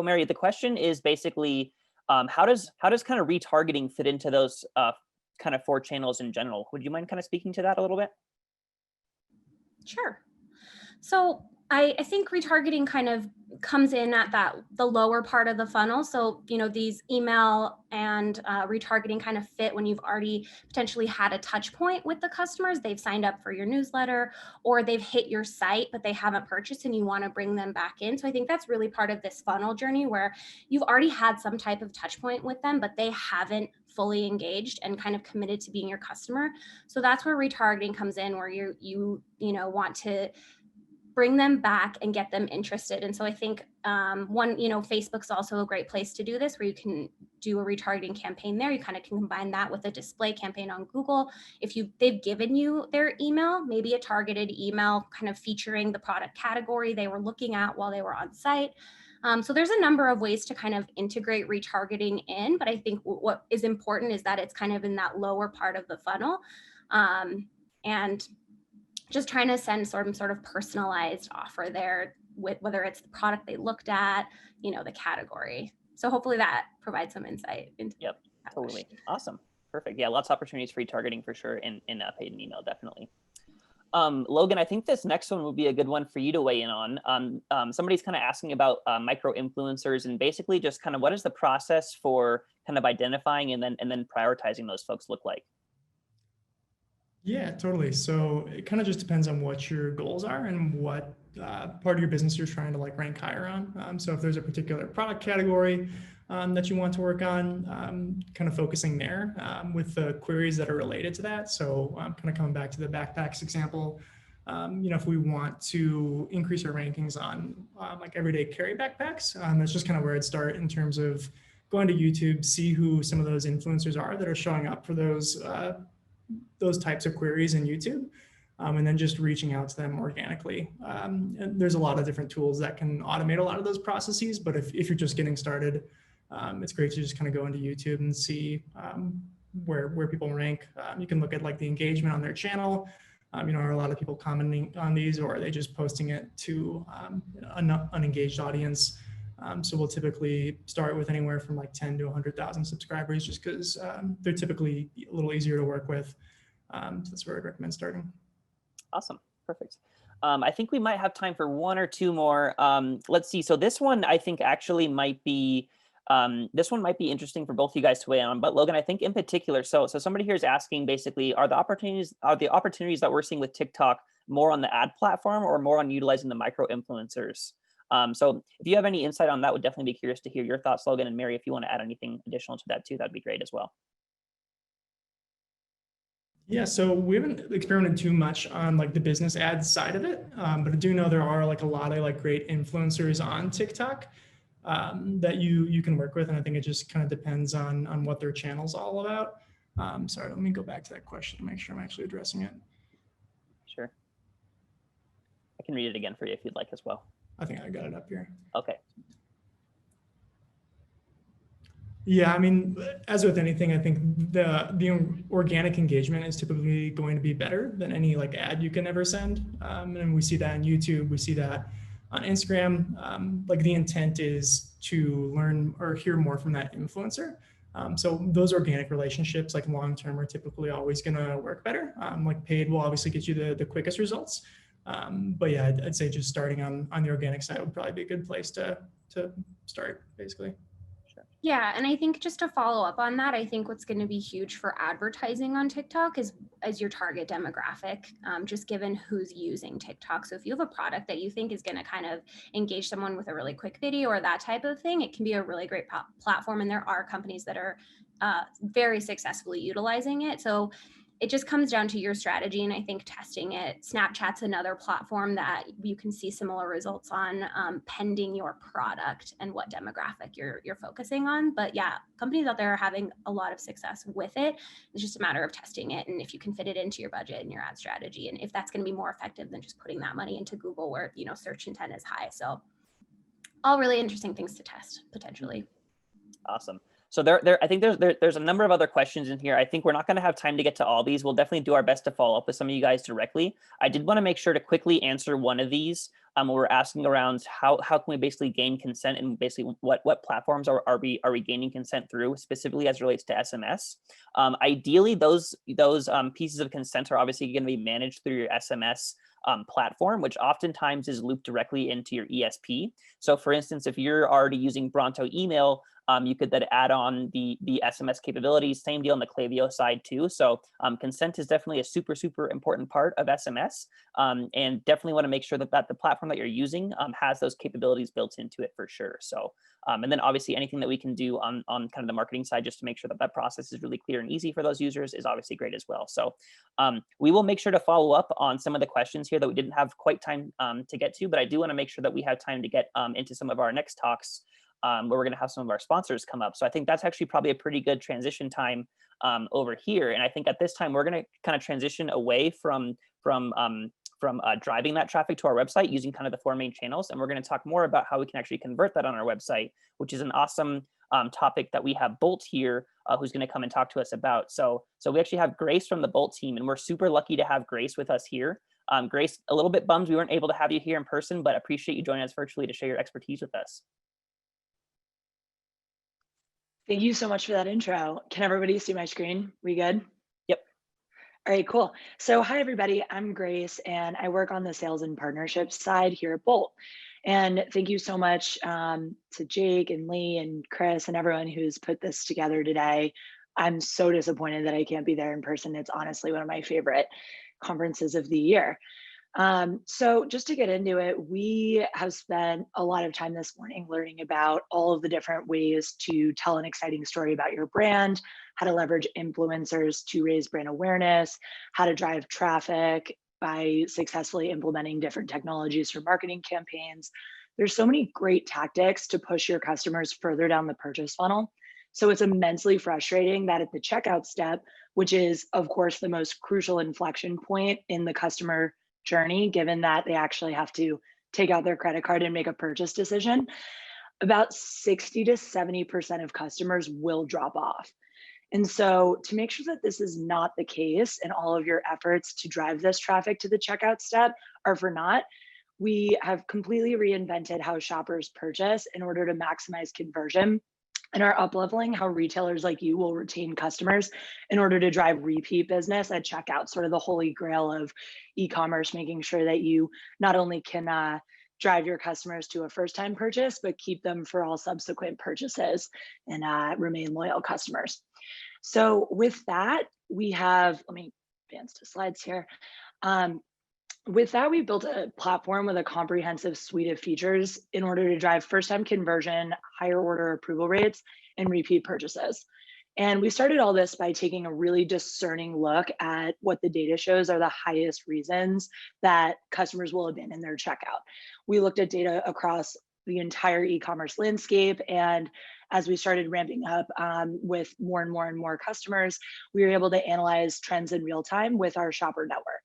Mary, the question is basically, how does kind of retargeting fit into those kind of 4 channels in general? Would you mind kind of speaking to that a little bit? Sure. So I think retargeting kind of comes in at the lower part of the funnel. So, you know, these email and retargeting kind of fit when you've already potentially had a touch point with the customers. They've signed up for your newsletter or they've hit your site, but they haven't purchased and you want to bring them back in. So I think that's really part of this funnel journey where you've already had some type of touch point with them, but they haven't fully engaged and kind of committed to being your customer. So that's where retargeting comes in, where you want to bring them back and get them interested. And so I think Facebook's also a great place to do this, where you can do a retargeting campaign there. You kind of can combine that with a display campaign on Google. If they've given you their email, maybe a targeted email kind of featuring the product category they were looking at while they were on site. So there's a number of ways to kind of integrate retargeting in, but I think what is important is that it's kind of in that lower part of the funnel, and just trying to send some sort of personalized offer there, with whether it's the product they looked at, the category. So hopefully that provides some insight into. Yep, totally. Awesome. Perfect. Yeah, lots of opportunities for retargeting for sure in paid email, definitely. Logan, I think this next one would be a good one for you to weigh in on. Somebody's kind of asking about micro influencers and basically just kind of what is the process for kind of identifying and then prioritizing those folks look like? Yeah, totally. So it kind of just depends on what your goals are and what part of your business you're trying to rank higher on. So if there's a particular product category that you want to work on, kind of focusing there with the queries that are related to that. So kind of coming back to the backpacks example, if we want to increase our rankings on everyday carry backpacks, that's just kind of where I'd start in terms of going to YouTube, see who some of those influencers are that are showing up for those types of queries in YouTube, and then just reaching out to them organically. And there's a lot of different tools that can automate a lot of those processes, but if you're just getting started, it's great to just kind of go into YouTube and see where people rank. You can look at the engagement on their channel. Are a lot of people commenting on these, or are they just posting it to an unengaged audience? So we'll typically start with anywhere from 10 to 100,000 subscribers, just because they're typically a little easier to work with. So that's where I'd recommend starting. Awesome. Perfect. I think we might have time for one or two more. Let's see. So this one I think actually might be this one might be interesting for both of you guys to weigh on. But Logan, I think in particular, so somebody here is asking basically, are the opportunities that we're seeing with TikTok more on the ad platform or more on utilizing the micro influencers? So if you have any insight on that, would definitely be curious to hear your thoughts, Logan, and Mary, if you want to add anything additional to that too, that'd be great as well. Yeah, so we haven't experimented too much on like the business ads side of it, but I do know there are like a lot of like great influencers on TikTok that you can work with, and I think it just kind of depends on what their channel's all about. Sorry, let me go back to that question to make sure I'm actually addressing it. Sure. I can read it again for you if you'd like as well. I think I got it up here. Okay. Yeah, I mean, as with anything, I think the organic engagement is typically going to be better than any like ad you can ever send. And we see that on YouTube, we see that on Instagram. Like the intent is to learn or hear more from that influencer. So those organic relationships, like long-term, are typically always going to work better. Like paid will obviously get you the quickest results. But yeah, I'd say just starting on the organic side would probably be a good place to start, basically. Yeah, and I think just to follow up on that, I think what's going to be huge for advertising on TikTok is your target demographic, just given who's using TikTok. So if you have a product that you think is going to kind of engage someone with a really quick video or that type of thing, it can be a really great platform. And there are companies that are very successfully utilizing it. So it just comes down to your strategy, and I think testing it. Snapchat's another platform that you can see similar results on, pending your product and what demographic you're focusing on. But yeah, companies out there are having a lot of success with it. It's just a matter of testing it, and if you can fit it into your budget and your ad strategy, and if that's going to be more effective than just putting that money into Google, where search intent is high. So all really interesting things to test potentially. Awesome. So I think there's a number of other questions in here. I think we're not going to have time to get to all these. We'll definitely do our best to follow up with some of you guys directly. I did want to make sure to quickly answer one of these. We're asking around how can we basically gain consent, and basically what platforms are we gaining consent through, specifically as it relates to SMS. Ideally, those pieces of consent are obviously going to be managed through your SMS platform, which oftentimes is looped directly into your ESP. So for instance, if you're already using Bronto email, you could then add on the SMS capabilities. Same deal on the Klaviyo side too. So consent is definitely a super important part of SMS, and definitely want to make sure that the platform that you're using has those capabilities built into it for sure. So and then obviously anything that we can do on kind of the marketing side just to make sure that process is really clear and easy for those users is obviously great as well. So we will make sure to follow up on some of the questions here that we didn't have quite time to get to, but I do want to make sure that we have time to get into some of our next talks, where we're going to have some of our sponsors come up. So I think that's actually probably a pretty good transition time over here. And I think at this time, we're going to kind of transition away from driving that traffic to our website using kind of the 4 main channels. And we're going to talk more about how we can actually convert that on our website, which is an awesome topic that we have Bolt here, who's going to come and talk to us about. So we actually have Grace from the Bolt team, and we're super lucky to have Grace with us here. Grace, a little bit bummed we weren't able to have you here in person, but appreciate you joining us virtually to share your expertise with us. Thank you so much for that intro. Can everybody see my screen? We good? Yep. All right, cool. So hi, everybody. I'm Grace, and I work on the sales and partnerships side here at Bolt. And thank you so much to Jake and Lee and Chris and everyone who's put this together today. I'm so disappointed that I can't be there in person. It's honestly one of my favorite conferences of the year. So just to get into it, we have spent a lot of time this morning learning about all of the different ways to tell an exciting story about your brand, how to leverage influencers to raise brand awareness, how to drive traffic by successfully implementing different technologies for marketing campaigns. There's so many great tactics to push your customers further down the purchase funnel. So it's immensely frustrating that at the checkout step, which is of course the most crucial inflection point in the customer journey, given that they actually have to take out their credit card and make a purchase decision, about 60 to 70% of customers will drop off. And so to make sure that this is not the case and all of your efforts to drive this traffic to the checkout step are for naught, we have completely reinvented how shoppers purchase in order to maximize conversion and are up-leveling how retailers like you will retain customers in order to drive repeat business at checkout, sort of the holy grail of e-commerce, making sure that you not only can drive your customers to a first-time purchase, but keep them for all subsequent purchases and remain loyal customers. So with that, we have, let me advance to slides here. With that, we built a platform with a comprehensive suite of features in order to drive first-time conversion, higher order approval rates, and repeat purchases. And we started all this by taking a really discerning look at what the data shows are the highest reasons that customers will abandon their checkout. We looked at data across the entire e-commerce landscape, and as we started ramping up with more and more customers, we were able to analyze trends in real time with our shopper network.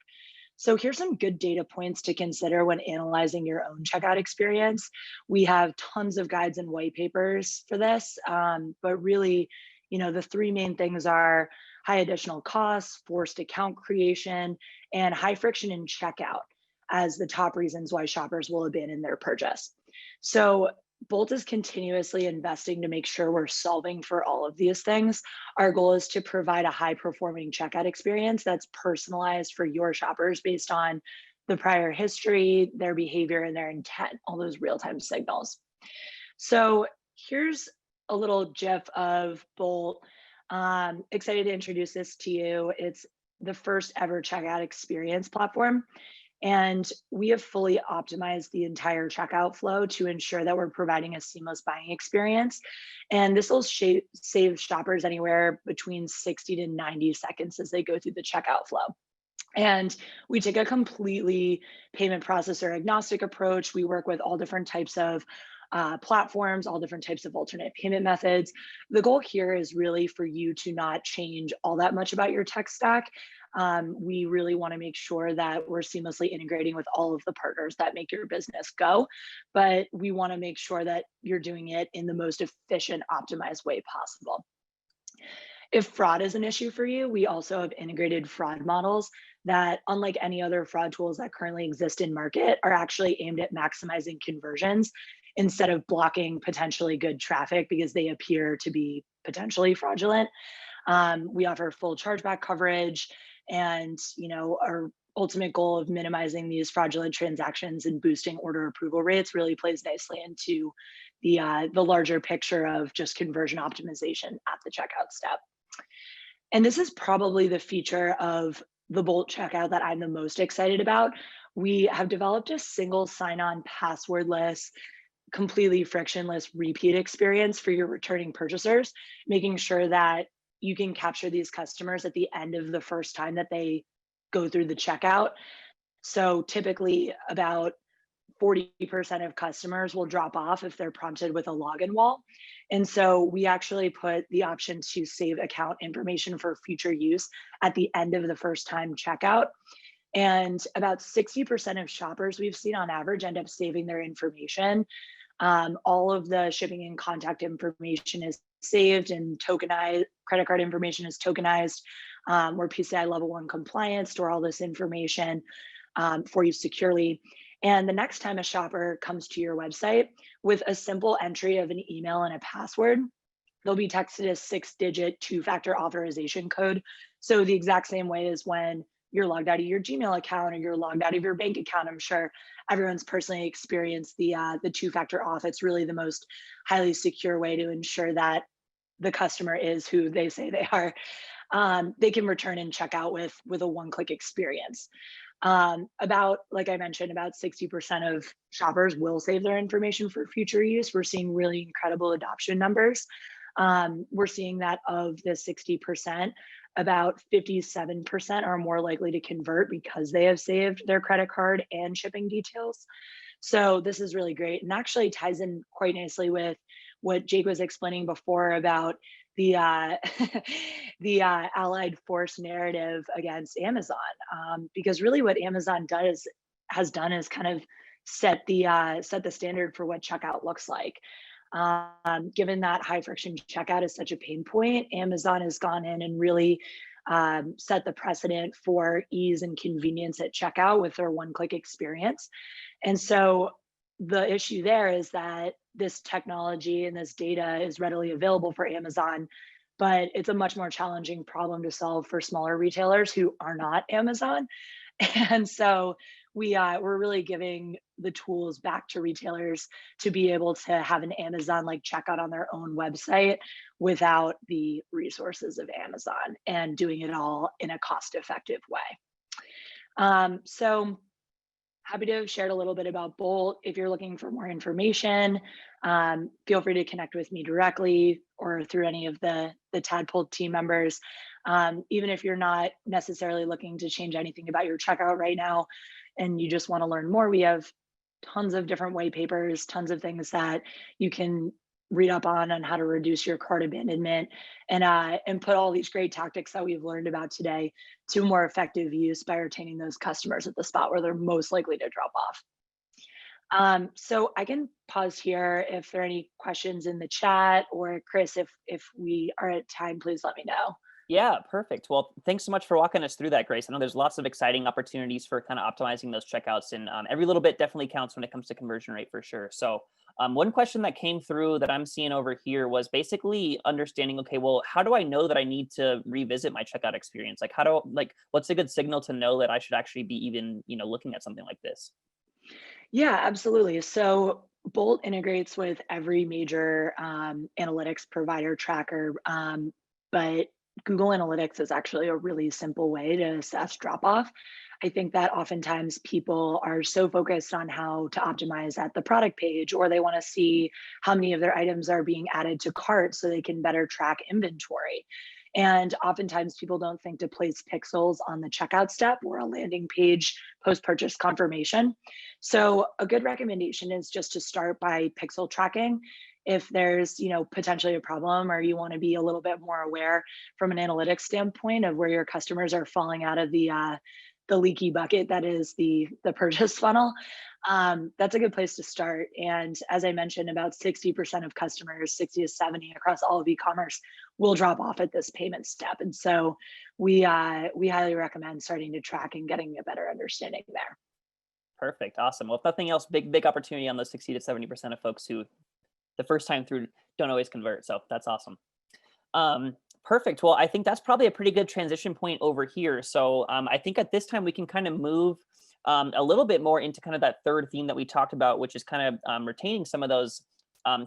So here's some good data points to consider when analyzing your own checkout experience. We have tons of guides and white papers for this, but really, the three main things are high additional costs, forced account creation, and high friction in checkout as the top reasons why shoppers will abandon their purchase. So Bolt is continuously investing to make sure we're solving for all of these things. Our goal is to provide a high-performing checkout experience that's personalized for your shoppers based on the prior history, their behavior, and their intent, all those real-time signals. So here's a little GIF of Bolt. Excited to introduce this to you. It's the first ever checkout experience platform. And we have fully optimized the entire checkout flow to ensure that we're providing a seamless buying experience. And this will save shoppers anywhere between 60 to 90 seconds as they go through the checkout flow. And we take a completely payment processor agnostic approach. We work with all different types of platforms, all different types of alternate payment methods. The goal here is really for you to not change all that much about your tech stack. We really want to make sure that we're seamlessly integrating with all of the partners that make your business go, but we want to make sure that you're doing it in the most efficient, optimized way possible. If fraud is an issue for you, we also have integrated fraud models that, unlike any other fraud tools that currently exist in market, are actually aimed at maximizing conversions instead of blocking potentially good traffic because they appear to be potentially fraudulent. We offer full chargeback coverage, and our ultimate goal of minimizing these fraudulent transactions and boosting order approval rates really plays nicely into the larger picture of just conversion optimization at the checkout step. And this is probably the feature of the Bolt checkout that I'm the most excited about. We have developed a single sign-on, passwordless, completely frictionless repeat experience for your returning purchasers, making sure that you can capture these customers at the end of the first time that they go through the checkout. So typically about 40% of customers will drop off if they're prompted with a login wall. And so we actually put the option to save account information for future use at the end of the first time checkout. And about 60% of shoppers we've seen on average end up saving their information. All of the shipping and contact information is saved and tokenized. Credit card information is tokenized. We're PCI level 1 compliant, store all this information for you securely. And the next time a shopper comes to your website with a simple entry of an email and a password, they'll be texted a 6-digit 2-factor authorization code. So the exact same way as when you're logged out of your Gmail account or you're logged out of your bank account. I'm sure everyone's personally experienced the 2-factor auth. It's really the most highly secure way to ensure that the customer is who they say they are. They can return and check out with a one-click experience. Like I mentioned, about 60% of shoppers will save their information for future use. We're seeing really incredible adoption numbers. We're seeing that of the 60%, about 57% are more likely to convert because they have saved their credit card and shipping details. So this is really great, and actually ties in quite nicely with what Jake was explaining before about the allied force narrative against Amazon, because really what Amazon has done is kind of set the standard for what checkout looks like. Given that high friction checkout is such a pain point, Amazon has gone in and really set the precedent for ease and convenience at checkout with their one-click experience. And so the issue there is that this technology and this data is readily available for Amazon, but it's a much more challenging problem to solve for smaller retailers who are not Amazon. And so we're really giving the tools back to retailers to be able to have an Amazon like checkout on their own website without the resources of Amazon, and doing it all in a cost-effective way. So happy to have shared a little bit about Bolt. If you're looking for more information, feel free to connect with me directly or through any of the Tadpull team members. Even if you're not necessarily looking to change anything about your checkout right now, and you just want to learn more, we have tons of different white papers, tons of things that you can read up on how to reduce your cart abandonment, and put all these great tactics that we've learned about today to more effective use by retaining those customers at the spot where they're most likely to drop off. So I can pause here if there are any questions in the chat, or Chris, if we are at time, please let me know. Yeah, perfect. Well, thanks so much for walking us through that, Grace. I know there's lots of exciting opportunities for kind of optimizing those checkouts, and every little bit definitely counts when it comes to conversion rate for sure. So one question that came through that I'm seeing over here was basically understanding, okay, well, how do I know that I need to revisit my checkout experience? Like, what's a good signal to know that I should actually be even, looking at something like this? Yeah, absolutely. So Bolt integrates with every major analytics provider tracker, but Google Analytics is actually a really simple way to assess drop off. I think that oftentimes people are so focused on how to optimize at the product page, or they want to see how many of their items are being added to cart so they can better track inventory. And oftentimes people don't think to place pixels on the checkout step or a landing page post-purchase confirmation. So a good recommendation is just to start by pixel tracking. If there's, potentially a problem, or you want to be a little bit more aware from an analytics standpoint of where your customers are falling out of the leaky bucket that is the purchase funnel, that's a good place to start. And as I mentioned, about 60% of customers, 60 to 70 across all of e-commerce, will drop off at this payment step. And so we highly recommend starting to track and getting a better understanding there. Perfect. Awesome. Well, if nothing else, big opportunity on those 60 to 70% of folks who the first time through don't always convert. So that's awesome. Perfect. Well, I think that's probably a pretty good transition point over here. So I think at this time we can kind of move a little bit more into kind of that third theme that we talked about, which is kind of retaining some of those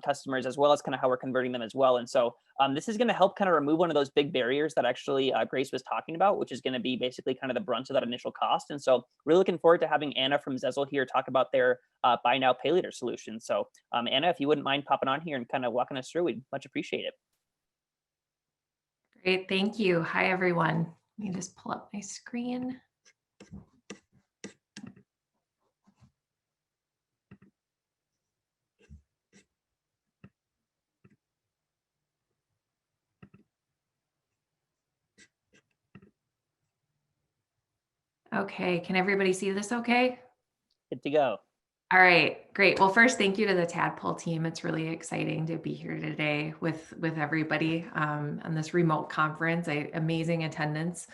customers, as well as kind of how we're converting them as well. And so this is going to help kind of remove one of those big barriers that actually Grace was talking about, which is going to be basically kind of the brunt of that initial cost. And so really looking forward to having Anna from Sezzle here talk about their buy now, pay later solution. So Anna, if you wouldn't mind popping on here and kind of walking us through, we'd much appreciate it. Great, thank you. Hi, everyone. Let me just pull up my screen. Okay, can everybody see this okay? Good to go. All right, great. Well, first, thank you to the Tadpull team. It's really exciting to be here today with everybody on this remote conference. Amazing attendance.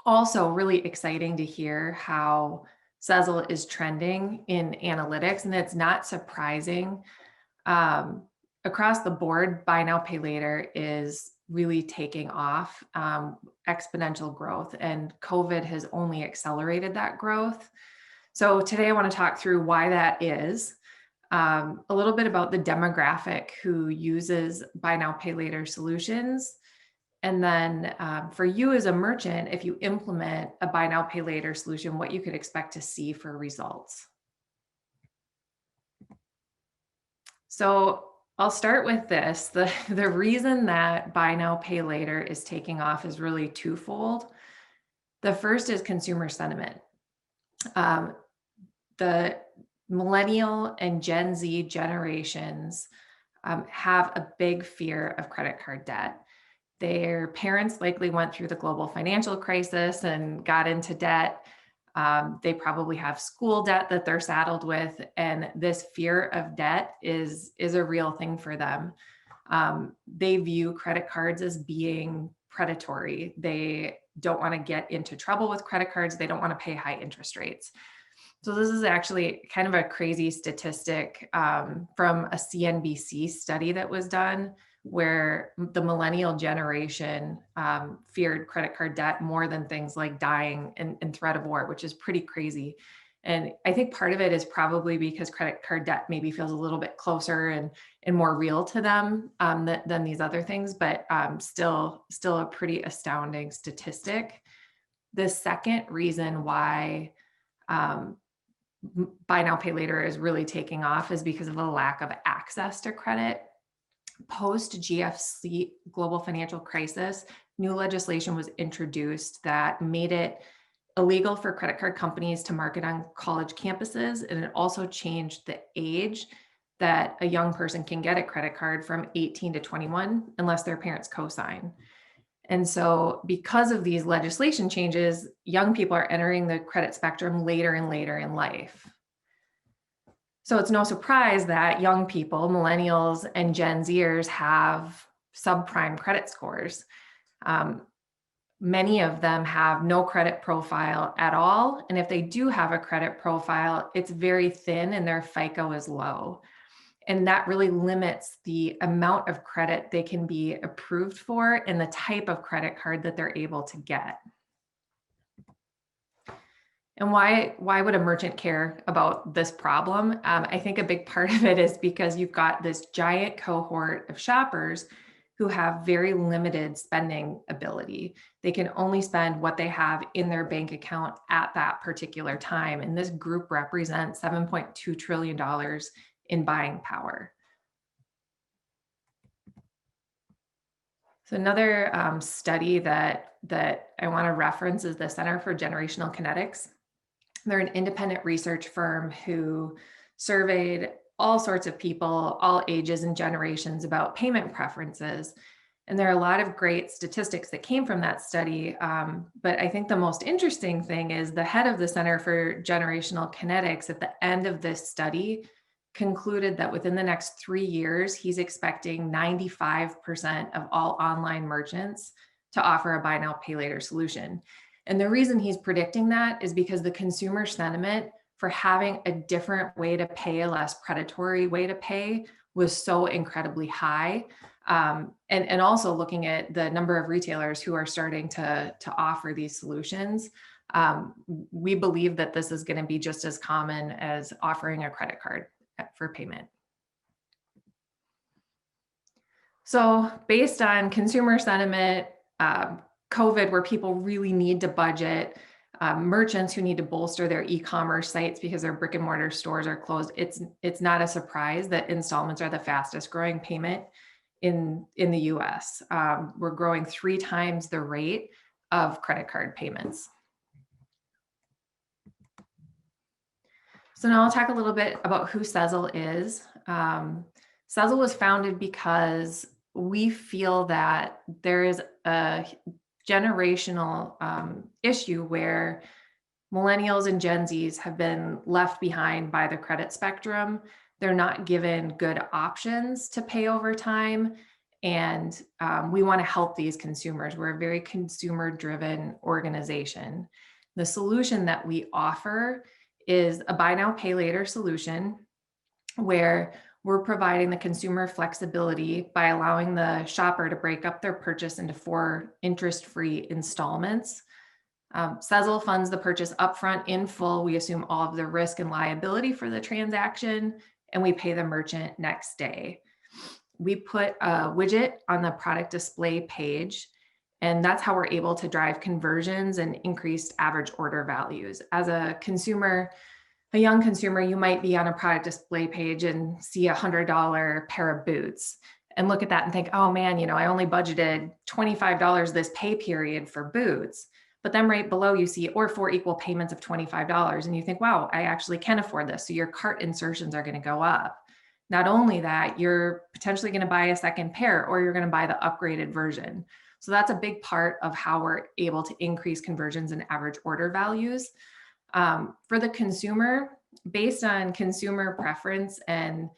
Also, really exciting to hear how Sezzle is trending in analytics, and it's not surprising. Across the board, buy now, pay later is really taking off, exponential growth, and COVID has only accelerated that growth. So today I want to talk through why that is, a little bit about the demographic who uses buy now, pay later solutions. And then for you as a merchant, if you implement a buy now, pay later solution, what you could expect to see for results. So I'll start with this. The reason that buy now, pay later is taking off is really twofold. The first is consumer sentiment. The millennial and Gen Z generations have a big fear of credit card debt. Their parents likely went through the global financial crisis and got into debt. They probably have school debt that they're saddled with, and this fear of debt is a real thing for them. They view credit cards as being predatory. They don't want to get into trouble with credit cards. They don't want to pay high interest rates. So this is actually kind of a crazy statistic from a CNBC study that was done, where the millennial generation feared credit card debt more than things like dying and threat of war, which is pretty crazy. And I think part of it is probably because credit card debt maybe feels a little bit closer and more real to them than these other things, but still a pretty astounding statistic. The second reason why buy now, pay later is really taking off is because of the lack of access to credit. Post GFC, global financial crisis, new legislation was introduced that made it illegal for credit card companies to market on college campuses. And it also changed the age that a young person can get a credit card from 18 to 21, unless their parents co-sign. And so because of these legislation changes, young people are entering the credit spectrum later and later in life. So it's no surprise that young people, millennials and Gen Zers, have subprime credit scores. Many of them have no credit profile at all. And if they do have a credit profile, it's very thin and their FICO is low. And that really limits the amount of credit they can be approved for and the type of credit card that they're able to get. And why would a merchant care about this problem? I think a big part of it is because you've got this giant cohort of shoppers who have very limited spending ability. They can only spend what they have in their bank account at that particular time. And this group represents $7.2 trillion in buying power. So another study that I want to reference is the Center for Generational Kinetics. They're an independent research firm who surveyed all sorts of people, all ages and generations, about payment preferences. And there are a lot of great statistics that came from that study. But I think the most interesting thing is the head of the Center for Generational Kinetics at the end of this study concluded that within the next 3 years, he's expecting 95% of all online merchants to offer a buy now, pay later solution. And the reason he's predicting that is because the consumer sentiment for having a different way to pay, a less predatory way to pay, was so incredibly high. And also looking at the number of retailers who are starting to offer these solutions, we believe that this is going to be just as common as offering a credit card for payment. So based on consumer sentiment, COVID, where people really need to budget, merchants who need to bolster their e-commerce sites because their brick and mortar stores are closed, it's not a surprise that installments are the fastest growing payment in the US. We're growing 3 times the rate of credit card payments. So now I'll talk a little bit about who Sezzle is. Sezzle was founded because we feel that there is a generational issue where millennials and Gen Zs have been left behind by the credit spectrum. They're not given good options to pay over time. And we want to help these consumers. We're a very consumer-driven organization. The solution that we offer is a buy now, pay later solution where we're providing the consumer flexibility by allowing the shopper to break up their purchase into 4 interest-free installments. Sezzle funds the purchase upfront in full. We assume all of the risk and liability for the transaction, and we pay the merchant next day. We put a widget on the product display page, and that's how we're able to drive conversions and increased average order values. As a consumer, a young consumer, you might be on a product display page and see $100 pair of boots and look at that and think, oh man, I only budgeted $25 this pay period for boots. But then right below you see, or 4 equal payments of $25. And you think, wow, I actually can afford this. So your cart insertions are going to go up. Not only that, you're potentially going to buy a second pair, or you're going to buy the upgraded version. So that's a big part of how we're able to increase conversions and average order values. For the consumer, based on consumer preference and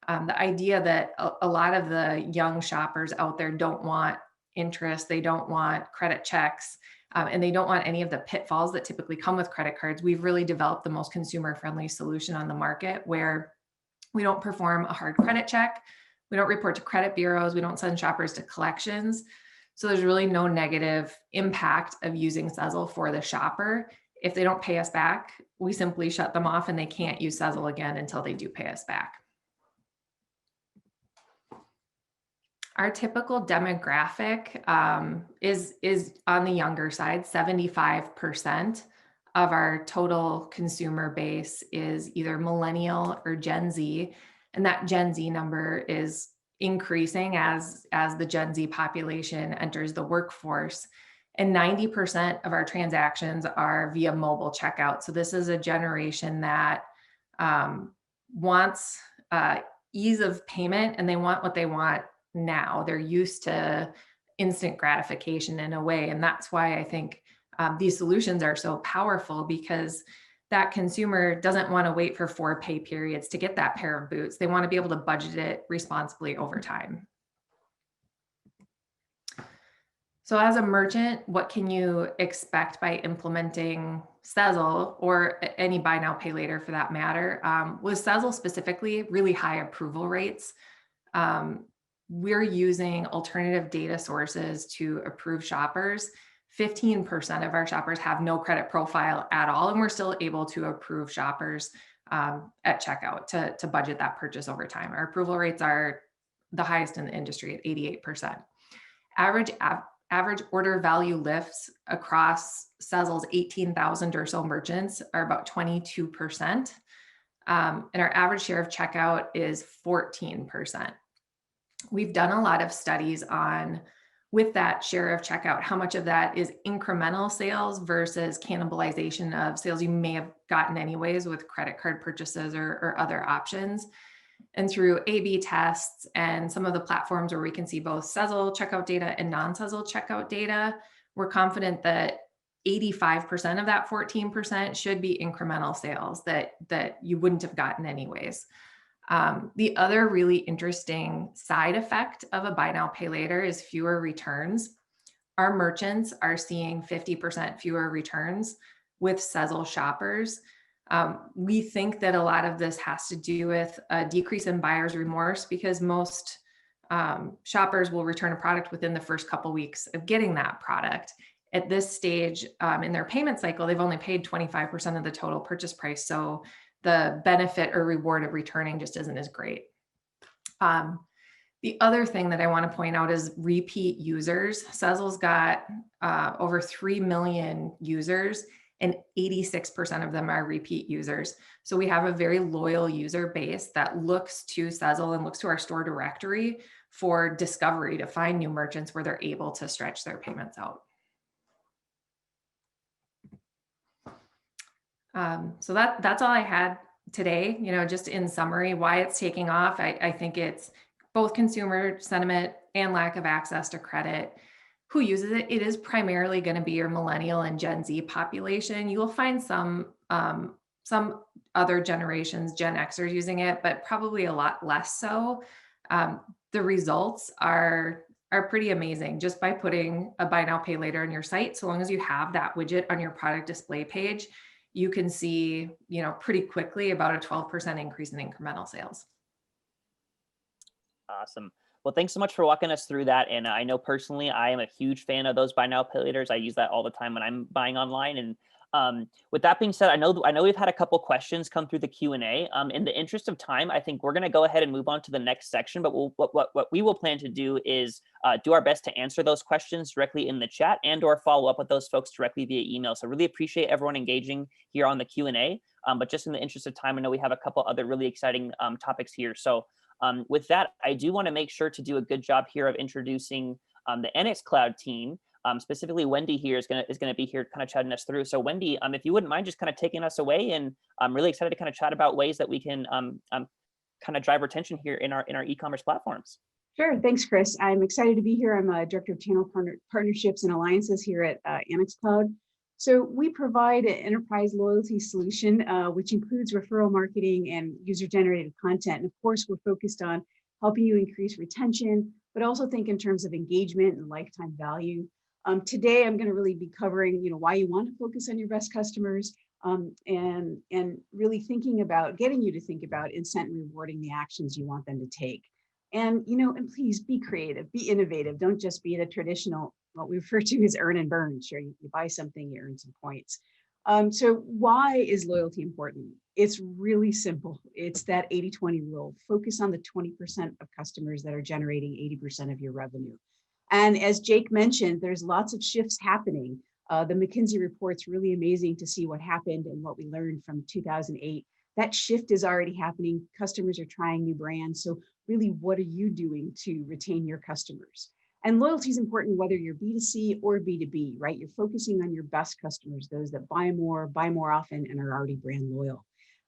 the idea that a lot of the young shoppers out there don't want interest, they don't want credit checks, and they don't want any of the pitfalls that typically come with credit cards, we've really developed the most consumer-friendly solution on the market, where we don't perform a hard credit check, we don't report to credit bureaus, we don't send shoppers to collections. So there's really no negative impact of using Sezzle for the shopper. If they don't pay us back, we simply shut them off and they can't use Sezzle again until they do pay us back. Our typical demographic is on the younger side. 75% of our total consumer base is either millennial or Gen Z, and that Gen Z number is increasing as the Gen Z population enters the workforce. And 90% of our transactions are via mobile checkout. So this is a generation that wants ease of payment, and they want what they want now. They're used to instant gratification in a way. And that's why I think these solutions are so powerful, because that consumer doesn't want to wait for 4 pay periods to get that pair of boots. They want to be able to budget it responsibly over time. So as a merchant, what can you expect by implementing Sezzle, or any buy now, pay later for that matter? With Sezzle specifically, really high approval rates. We're using alternative data sources to approve shoppers. 15% of our shoppers have no credit profile at all, and we're still able to approve shoppers at checkout to budget that purchase over time. Our approval rates are the highest in the industry at 88%. Average order value lifts across Sezzle's 18,000 or so merchants are about 22%. And our average share of checkout is 14%. We've done a lot of studies on, with that share of checkout, how much of that is incremental sales versus cannibalization of sales you may have gotten anyways with credit card purchases or other options. And through A/B tests and some of the platforms where we can see both Sezzle checkout data and non-Sezzle checkout data, we're confident that 85% of that 14% should be incremental sales that you wouldn't have gotten anyways. The other really interesting side effect of a buy now, pay later is fewer returns. Our merchants are seeing 50% fewer returns with Sezzle shoppers. We think that a lot of this has to do with a decrease in buyer's remorse, because most shoppers will return a product within the first couple weeks of getting that product. At this stage in their payment cycle, they've only paid 25% of the total purchase price. So the benefit or reward of returning just isn't as great. The other thing that I want to point out is repeat users. Sezzle's got over 3 million users, and 86% of them are repeat users. So we have a very loyal user base that looks to Sezzle and looks to our store directory for discovery, to find new merchants where they're able to stretch their payments out. So that's all I had today. Just in summary, why it's taking off. I think it's both consumer sentiment and lack of access to credit. Who uses it? It is primarily going to be your millennial and Gen Z population. You will find some other generations, Gen Xers using it, but probably a lot less so. The results are pretty amazing just by putting a buy now, pay later on your site. So long as you have that widget on your product display page, you can see, pretty quickly about a 12% increase in incremental sales. Awesome. Well, thanks so much for walking us through that. And I know personally, I am a huge fan of those buy now, pay laters. I use that all the time when I'm buying online. And with that being said, I know we've had a couple questions come through the Q&A. In the interest of time, I think we're going to go ahead and move on to the next section. But what we will plan to do is do our best to answer those questions directly in the chat, and/or follow up with those folks directly via email. So really appreciate everyone engaging here on the Q&A. But just in the interest of time, I know we have a couple other really exciting topics here. So with that, I do want to make sure to do a good job here of introducing the Annex Cloud team. Specifically, Wendy here is going to be here kind of chatting us through. So Wendy, if you wouldn't mind just kind of taking us away, and I'm really excited to kind of chat about ways that we can kind of drive retention here in our e-commerce platforms. Sure, thanks, Chris. I'm excited to be here. I'm a Director of Channel Partnerships and Alliances here at Annex Cloud. So we provide an enterprise loyalty solution, which includes referral marketing and user-generated content. And of course, we're focused on helping you increase retention, but also think in terms of engagement and lifetime value. Today, I'm going to really be covering, why you want to focus on your best customers, and really thinking about getting you to think about incent and rewarding the actions you want them to take. And, and please be creative, be innovative. Don't just be the traditional, what we refer to as earn and burn. Sure, you buy something, you earn some points. So why is loyalty important? It's really simple. It's that 80-20 rule. Focus on the 20% of customers that are generating 80% of your revenue. And as Jake mentioned, there's lots of shifts happening. The McKinsey report's really amazing to see what happened and what we learned from 2008. That shift is already happening. Customers are trying new brands. So really, what are you doing to retain your customers? And loyalty is important whether you're B2C or B2B, right? You're focusing on your best customers, those that buy more often, and are already brand loyal.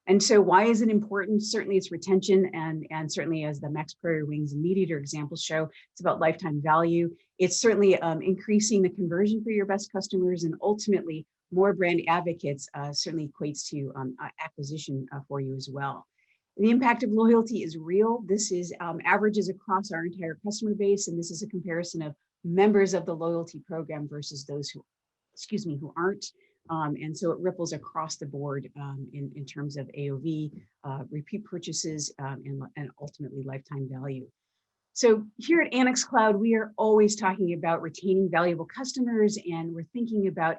And so why is it important? Certainly it's retention, and certainly as the Max Prairie Wings and MeatEater examples show, it's about lifetime value. It's certainly increasing the conversion for your best customers, and ultimately more brand advocates certainly equates to acquisition for you as well. The impact of loyalty is real. This is averages across our entire customer base, and this is a comparison of members of the loyalty program versus those who aren't. And so it ripples across the board in terms of AOV, repeat purchases, and ultimately lifetime value. So here at Annex Cloud, we are always talking about retaining valuable customers, and we're thinking about,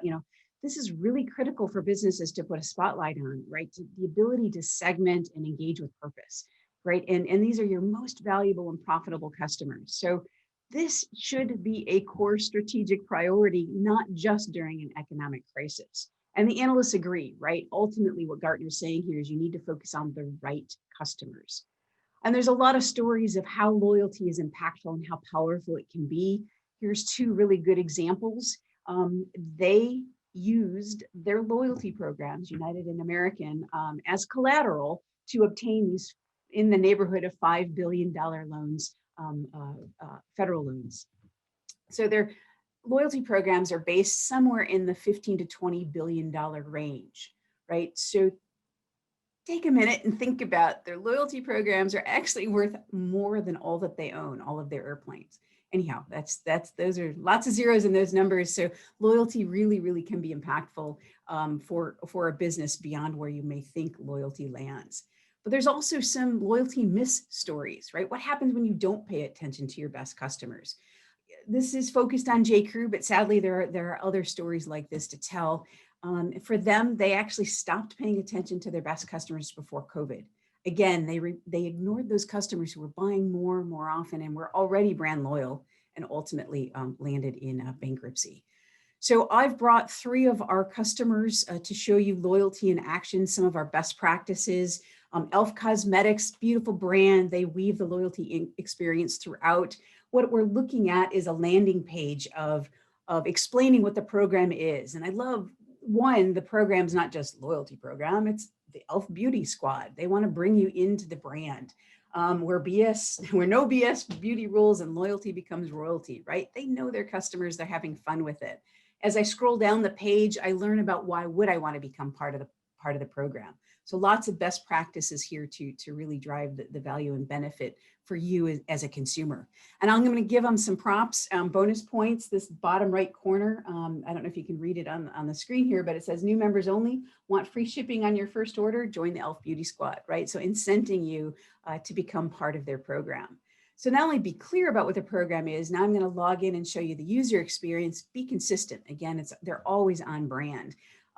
this is really critical for businesses to put a spotlight on, right? The ability to segment and engage with purpose, right? And these are your most valuable and profitable customers. So this should be a core strategic priority, not just during an economic crisis. And the analysts agree, right? Ultimately, what Gartner's saying here is you need to focus on the right customers. And there's a lot of stories of how loyalty is impactful and how powerful it can be. Here's two really good examples. They used their loyalty programs, United and American, as collateral to obtain these in the neighborhood of $5 billion loans, federal loans. So their loyalty programs are based somewhere in the $15 to $20 billion range, right? So take a minute and think about their loyalty programs are actually worth more than all that they own, all of their airplanes. Anyhow, those are lots of zeros in those numbers. So loyalty really can be impactful for a business beyond where you may think loyalty lands. But there's also some loyalty miss stories, right? What happens when you don't pay attention to your best customers? This is focused on J.Crew, but sadly there are other stories like this to tell. For them, they actually stopped paying attention to their best customers before COVID. Again, they ignored those customers who were buying more often and were already brand loyal, and ultimately landed in bankruptcy. So I've brought 3 of our customers to show you loyalty in action, some of our best practices. Elf Cosmetics, beautiful brand. They weave the loyalty experience throughout. What we're looking at is a landing page of explaining what the program is. And I love, one, the program's not just loyalty program, it's the Elf Beauty Squad. They want to bring you into the brand. Where no BS beauty rules and loyalty becomes royalty, right? They know their customers, they're having fun with it. As I scroll down the page, I learn about why would I want to become part of the program. So lots of best practices here to really drive the value and benefit for you as a consumer. And I'm going to give them some props, bonus points. This bottom right corner, I don't know if you can read it on the screen here, but it says new members only. Want free shipping on your first order? Join the Elf Beauty Squad, right? So incenting you to become part of their program. So not only be clear about what the program is, now I'm going to log in and show you the user experience. Be consistent. Again, they're always on brand.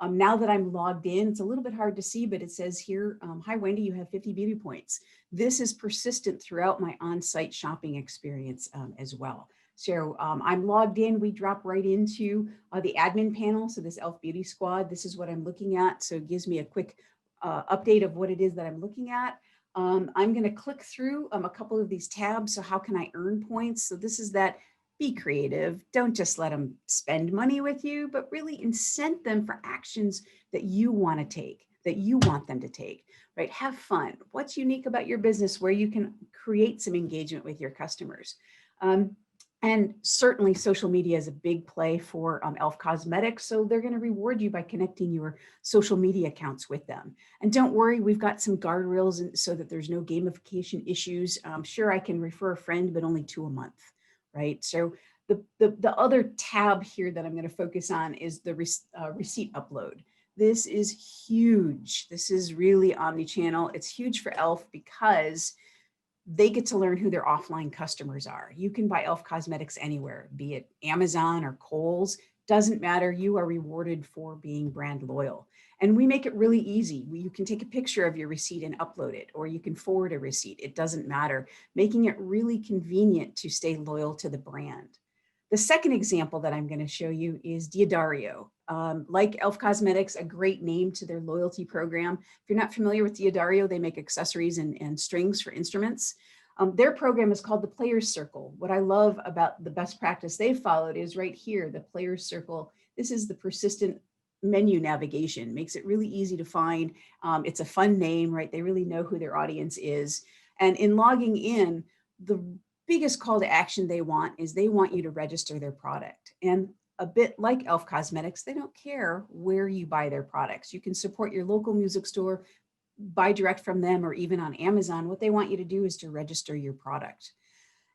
Now that I'm logged in, it's a little bit hard to see, but it says here, hi, Wendy, you have 50 beauty points. This is persistent throughout my on-site shopping experience as well. So I'm logged in, we drop right into the admin panel. So this Elf Beauty Squad, this is what I'm looking at. So it gives me a quick update of what it is that I'm looking at. I'm going to click through a couple of these tabs. So how can I earn points? So this is that. Be creative. Don't just let them spend money with you, but really incent them for actions that you want to take, that you want them to take, right? Have fun. What's unique about your business where you can create some engagement with your customers? And certainly social media is a big play for Elf Cosmetics. So they're going to reward you by connecting your social media accounts with them. And don't worry, we've got some guardrails so that there's no gamification issues. Sure, I can refer a friend, but only 2 a month. Right. So The other tab here that I'm going to focus on is the receipt upload. This is huge. This is really omni-channel. It's huge for e.l.f. because they get to learn who their offline customers are. You can buy e.l.f. cosmetics anywhere, be it Amazon or Kohl's, doesn't matter. You are rewarded for being brand loyal. And we make it really easy. You can take a picture of your receipt and upload it, or you can forward a receipt. It doesn't matter, making it really convenient to stay loyal to the brand. The second example that I'm going to show you is Diodario. Like e.l.f. Cosmetics, a great name to their loyalty program. If you're not familiar with Diodario, they make accessories and strings for instruments. Their program is called the Players Circle. What I love about the best practice they've followed is right here, the Players Circle. This is the persistent menu navigation, makes it really easy to find. It's a fun name, right? They really know who their audience is. And in logging in, the biggest call to action they want is they want you to register their product. And a bit like e.l.f. Cosmetics, they don't care where you buy their products. You can support your local music store, buy direct from them, or even on Amazon. What they want you to do is to register your product.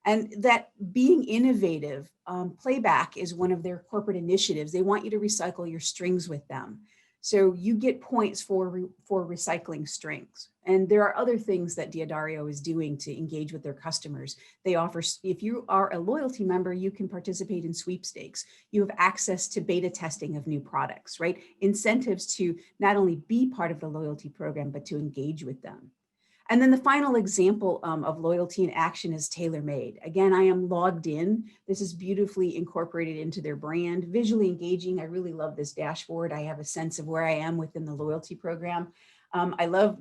And that being innovative, Playback is one of their corporate initiatives. They want you to recycle your strings with them. So you get points for recycling strings. And there are other things that Diodario is doing to engage with their customers. They offer, if you are a loyalty member, you can participate in sweepstakes. You have access to beta testing of new products, right? Incentives to not only be part of the loyalty program, but to engage with them. And then the final example of loyalty in action is TaylorMade. Again, I am logged in. This is beautifully incorporated into their brand, visually engaging. I really love this dashboard. I have a sense of where I am within the loyalty program. I love,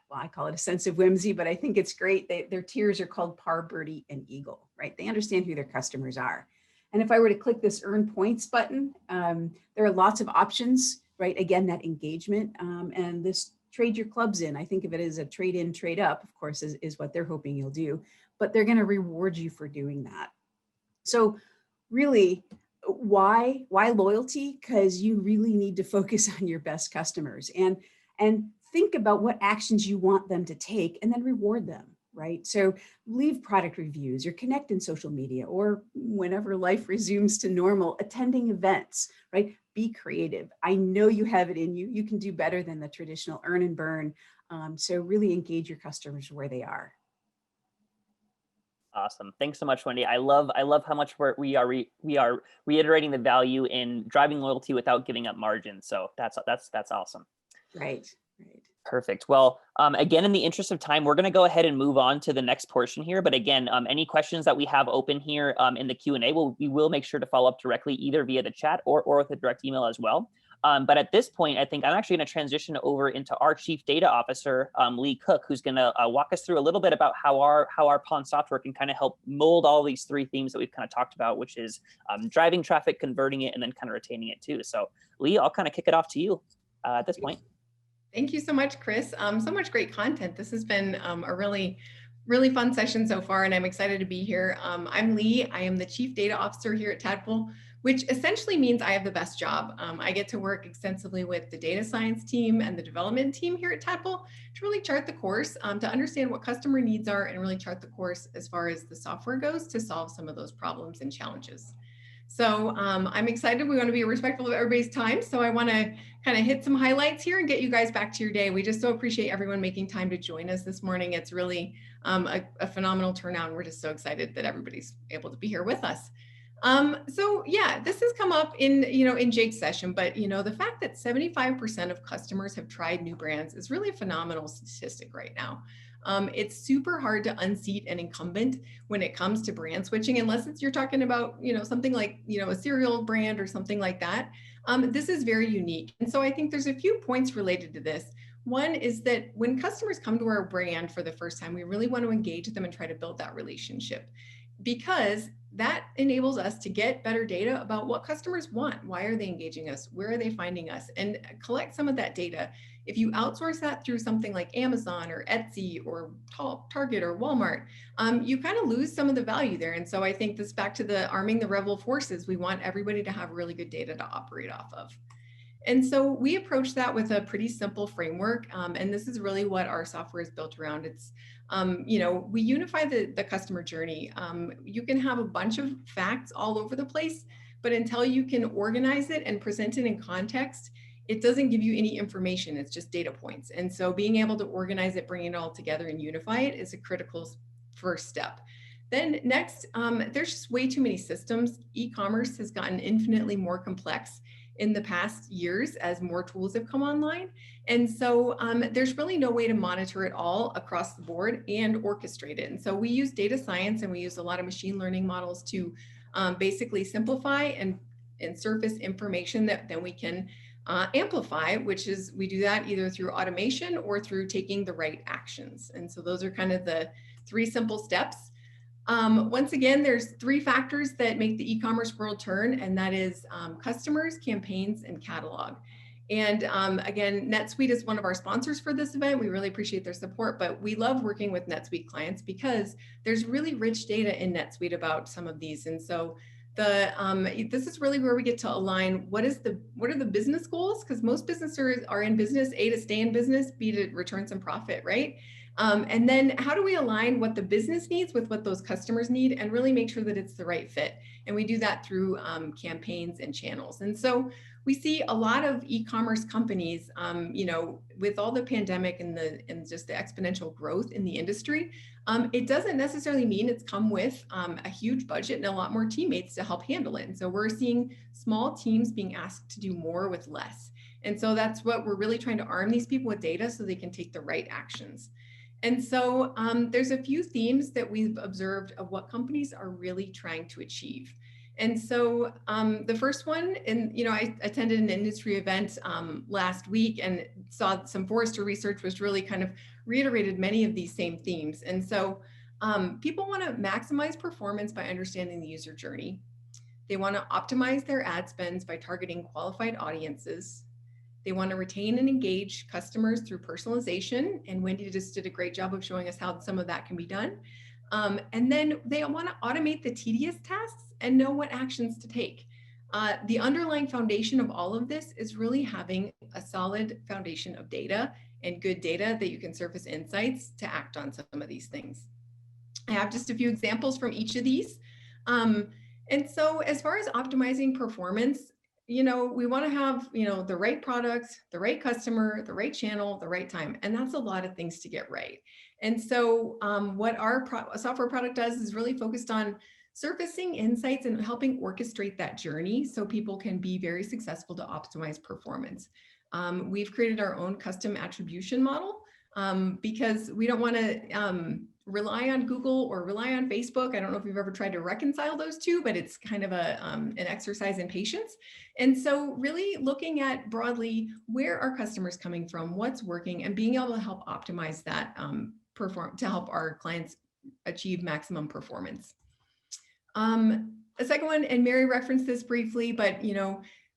well, I call it a sense of whimsy, but I think it's great. Their tiers are called Par, Birdie, and Eagle, right? They understand who their customers are. And if I were to click this Earn Points button, there are lots of options, right? Again, that engagement and this trade your clubs in. I think of it as a trade in, trade up, of course, is what they're hoping you'll do, but they're going to reward you for doing that. So really, why loyalty? Because you really need to focus on your best customers and think about what actions you want them to take and then reward them, right? So leave product reviews or connect in social media, or whenever life resumes to normal, attending events, right? Be creative. I know you have it in you. You can do better than the traditional earn and burn. So really engage your customers where they are. Awesome. Thanks so much, Wendy. I love how much we are reiterating the value in driving loyalty without giving up margin. So that's awesome. Right. Perfect. Well, again, in the interest of time, we're going to go ahead and move on to the next portion here. But again, any questions that we have open here in the Q&A, we will make sure to follow up directly either via the chat or with a direct email as well. But at this point, I think I'm actually going to transition over into our Chief Data Officer, Lee Cook, who's going to walk us through a little bit about how our Pawn software can kind of help mold all these three themes that we've kind of talked about, which is driving traffic, converting it, and then kind of retaining it too. So Lee, I'll kind of kick it off to you at this point. Thank you so much, Chris. So much great content. This has been a really fun session so far, and I'm excited to be here. I'm Lee. I am the Chief Data Officer here at Tadpull, which essentially means I have the best job. I get to work extensively with the data science team and the development team here at Tadpull to really chart the course, to understand what customer needs are and really chart the course as far as the software goes to solve some of those problems and challenges. So I'm excited. We want to be respectful of everybody's time. So I want to kind of hit some highlights here and get you guys back to your day. We just so appreciate everyone making time to join us this morning. It's really a phenomenal turnout, and we're just so excited that everybody's able to be here with us. So yeah, this has come up in Jake's session, but the fact that 75% of customers have tried new brands is really a phenomenal statistic right now. It's super hard to unseat an incumbent when it comes to brand switching, unless you're talking about, something like, a cereal brand or something like that. This is very unique. And so I think there's a few points related to this. One is that when customers come to our brand for the first time, we really want to engage them and try to build that relationship, because that enables us to get better data about what customers want. Why are they engaging us? Where are they finding us? And collect some of that data. If you outsource that through something like Amazon or Etsy or Target or Walmart, you kind of lose some of the value there. And so I think this back to the arming the rebel forces, we want everybody to have really good data to operate off of. And so we approach that with a pretty simple framework. And this is really what our software is built around. It's, we unify the customer journey. You can have a bunch of facts all over the place, but until you can organize it and present it in context, it doesn't give you any information. It's just data points. And so being able to organize it, bring it all together and unify it is a critical first step. Then next, there's just way too many systems. E-commerce has gotten infinitely more complex in the past years as more tools have come online. And so there's really no way to monitor it all across the board and orchestrate it. And so we use data science and we use a lot of machine learning models to basically simplify and surface information that then we can amplify, which is we do that either through automation or through taking the right actions. And so those are kind of the 3 simple steps. Once again, there's 3 factors that make the e-commerce world turn, and that is customers, campaigns, and catalog. And again, NetSuite is one of our sponsors for this event. We really appreciate their support, but we love working with NetSuite clients because there's really rich data in NetSuite about some of these. And so this is really where we get to align what are the business goals, because most businesses are in business, A, to stay in business, B, to return some profit, right? And then how do we align what the business needs with what those customers need and really make sure that it's the right fit? And we do that through campaigns and channels. And so we see a lot of e-commerce companies, with all the pandemic and just the exponential growth in the industry, it doesn't necessarily mean it's come with a huge budget and a lot more teammates to help handle it. And so we're seeing small teams being asked to do more with less. And so that's what we're really trying to arm these people with data so they can take the right actions. And so there's a few themes that we've observed of what companies are really trying to achieve. And so the first one, and I attended an industry event last week and saw some Forrester research was really kind of reiterated many of these same themes. And so people want to maximize performance by understanding the user journey. They want to optimize their ad spends by targeting qualified audiences. They want to retain and engage customers through personalization. And Wendy just did a great job of showing us how some of that can be done. And then they want to automate the tedious tasks and know what actions to take. The underlying foundation of all of this is really having a solid foundation of data and good data that you can surface insights to act on some of these things. I have just a few examples from each of these. And so as far as optimizing performance, we want to have, the right product, the right customer, the right channel, the right time. And that's a lot of things to get right. And so what our software product does is really focused on surfacing insights and helping orchestrate that journey so people can be very successful to optimize performance. We've created our own custom attribution model because we don't want to rely on Google or rely on Facebook. I don't know if you've ever tried to reconcile those two, but it's kind of an exercise in patience. And so really looking at broadly, where are customers coming from, what's working, and being able to help optimize that to help our clients achieve maximum performance. A second one, and Mary referenced this briefly, but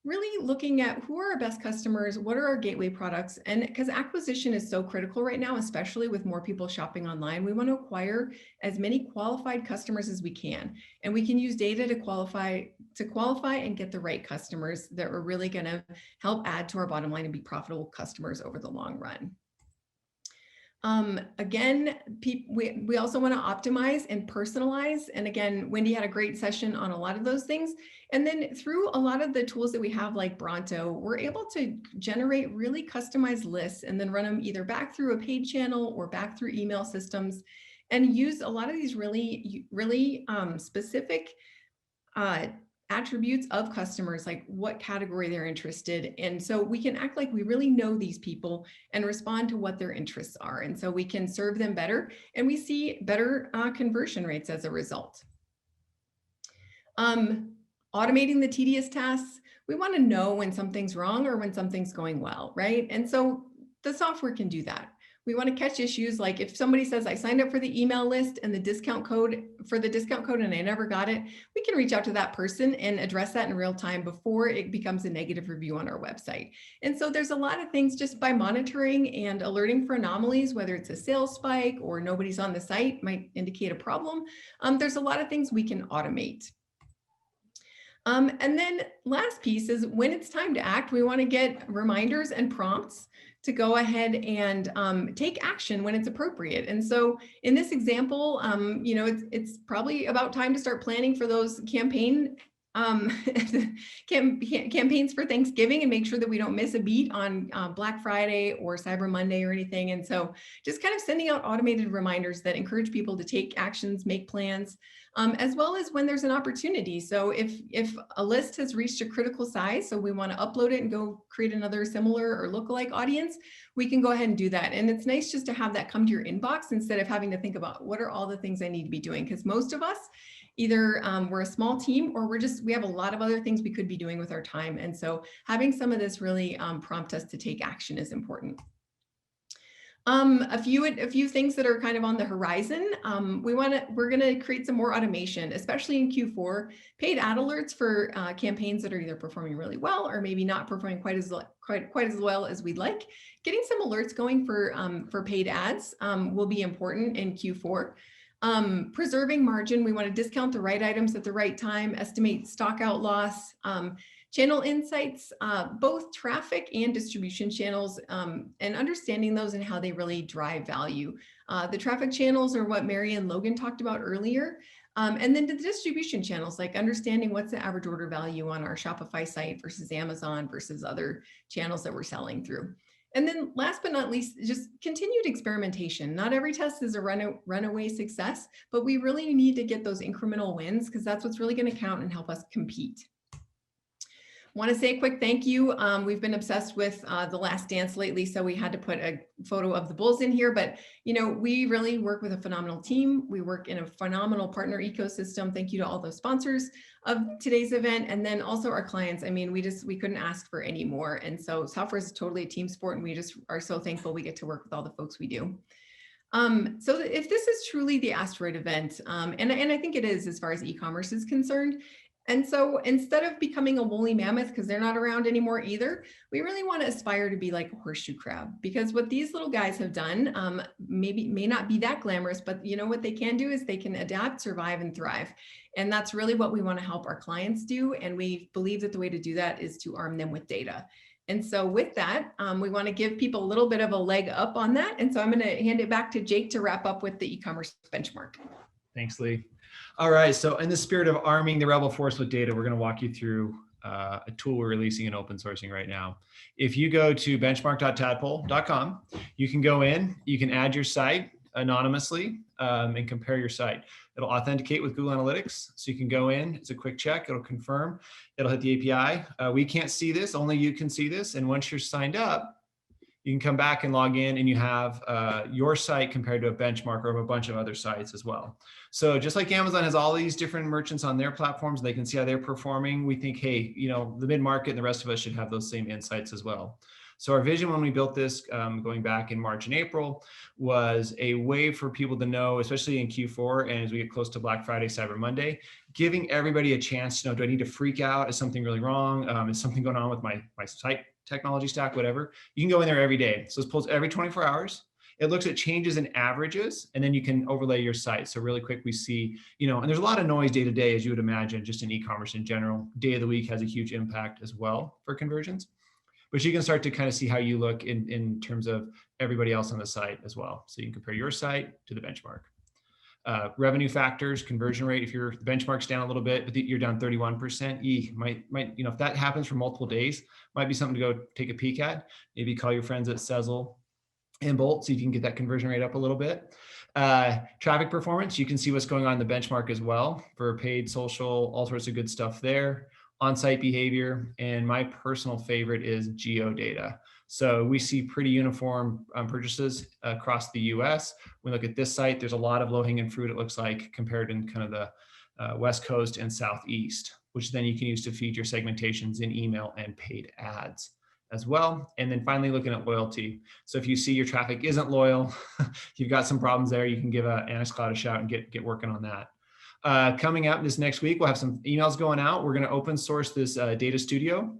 really looking at who are our best customers, what are our gateway products, and because acquisition is so critical right now, especially with more people shopping online, we want to acquire as many qualified customers as we can, and we can use data to qualify and get the right customers that are really going to help add to our bottom line and be profitable customers over the long run. Again, we also want to optimize and personalize. And again, Wendy had a great session on a lot of those things. And then through a lot of the tools that we have like Bronto, we're able to generate really customized lists and then run them either back through a paid channel or back through email systems and use a lot of these really specific attributes of customers, like what category they're interested in. So we can act like we really know these people and respond to what their interests are. And so we can serve them better and we see better conversion rates as a result. Automating the tedious tasks. We want to know when something's wrong or when something's going well, right? And so the software can do that. We want to catch issues like if somebody says, I signed up for the email list and the discount code and I never got it, we can reach out to that person and address that in real time before it becomes a negative review on our website. And so there's a lot of things just by monitoring and alerting for anomalies, whether it's a sales spike or nobody's on the site might indicate a problem. There's a lot of things we can automate. And then last piece is when it's time to act, we want to get reminders and prompts to go ahead and take action when it's appropriate. And so in this example, you know, it's probably about time to start planning for those campaigns for Thanksgiving and make sure that we don't miss a beat on Black Friday or Cyber Monday or anything. And so just kind of sending out automated reminders that encourage people to take actions, make plans, as well as when there's an opportunity. So if a list has reached a critical size, so we want to upload it and go create another similar or lookalike audience, we can go ahead and do that. And it's nice just to have that come to your inbox instead of having to think about what are all the things I need to be doing, because most of us either we're a small team or we have a lot of other things we could be doing with our time. And so having some of this really prompt us to take action is important. A few things that are kind of on the horizon. We're going to create some more automation, especially in Q4. Paid ad alerts for campaigns that are either performing really well or maybe not performing quite as well as we'd like. Getting some alerts going for paid ads will be important in Q4. Preserving margin, we want to discount the right items at the right time, estimate stock out loss, channel insights, both traffic and distribution channels, and understanding those and how they really drive value. The traffic channels are what Mary and Logan talked about earlier. And then the distribution channels, like understanding what's the average order value on our Shopify site versus Amazon versus other channels that we're selling through. And then last but not least, just continued experimentation. Not every test is a runaway success, but we really need to get those incremental wins because that's what's really going to count and help us compete. Want to say a quick thank you. We've been obsessed with The Last Dance lately, so we had to put a photo of the Bulls in here. But you know, we really work with a phenomenal team. We work in a phenomenal partner ecosystem. Thank you to all those sponsors of today's event, and then also our clients. I mean, we couldn't ask for any more. And so software is totally a team sport, and we just are so thankful we get to work with all the folks we do. So if this is truly the asteroid event, and I think it is as far as e-commerce is concerned. And so instead of becoming a woolly mammoth, because they're not around anymore either, we really want to aspire to be like a horseshoe crab, because what these little guys have done may not be that glamorous, but you know what they can do is they can adapt, survive, and thrive. And that's really what we want to help our clients do. And we believe that the way to do that is to arm them with data. And so with that, we want to give people a little bit of a leg up on that. And so I'm going to hand it back to Jake to wrap up with the e-commerce benchmark. Thanks, Lee. All right, so in the spirit of arming the rebel force with data, we're going to walk you through a tool we're releasing and open sourcing right now. If you go to benchmark.tadpull.com, you can go in, you can add your site anonymously and compare your site. It'll authenticate with Google Analytics, so you can go in, it's a quick check, it'll confirm, it'll hit the API. We can't see this, only you can see this, and once you're signed up, you can come back and log in and you have your site compared to a benchmark of a bunch of other sites as well. So just like Amazon has all these different merchants on their platforms, they can see how they're performing. We think, hey, you know, the mid-market and the rest of us should have those same insights as well. So our vision when we built this, going back in March and April, was a way for people to know, especially in Q4 and as we get close to Black Friday, Cyber Monday, giving everybody a chance to know, do I need to freak out? Is something really wrong? Is something going on with my site technology stack, whatever? You can go in there every day. So this pulls every 24 hours. It looks at changes and averages, and then you can overlay your site. So really quick, we see, you know, and there's a lot of noise day to day, as you would imagine, just in e-commerce in general. Day of the week has a huge impact as well for conversions. But you can start to kind of see how you look in terms of everybody else on the site as well. So you can compare your site to the benchmark. Revenue factors, conversion rate, if your benchmark's down a little bit, but you're down 31%, might, you know, if that happens for multiple days, might be something to go take a peek at. Maybe call your friends at Sezzle and Bolt, so you can get that conversion rate up a little bit. Traffic performance, you can see what's going on in the benchmark as well for paid, social, all sorts of good stuff there. On-site behavior, and my personal favorite is geo data. So we see pretty uniform purchases across the US. When we look at this site, there's a lot of low-hanging fruit, it looks like, compared in kind of the West Coast and Southeast, which then you can use to feed your segmentations in email and paid ads as well. And then finally, looking at loyalty. So if you see your traffic isn't loyal, you've got some problems there, you can give Annex Cloud a shout and get working on that. Coming up this next week, we'll have some emails going out. We're going to open source this Data Studio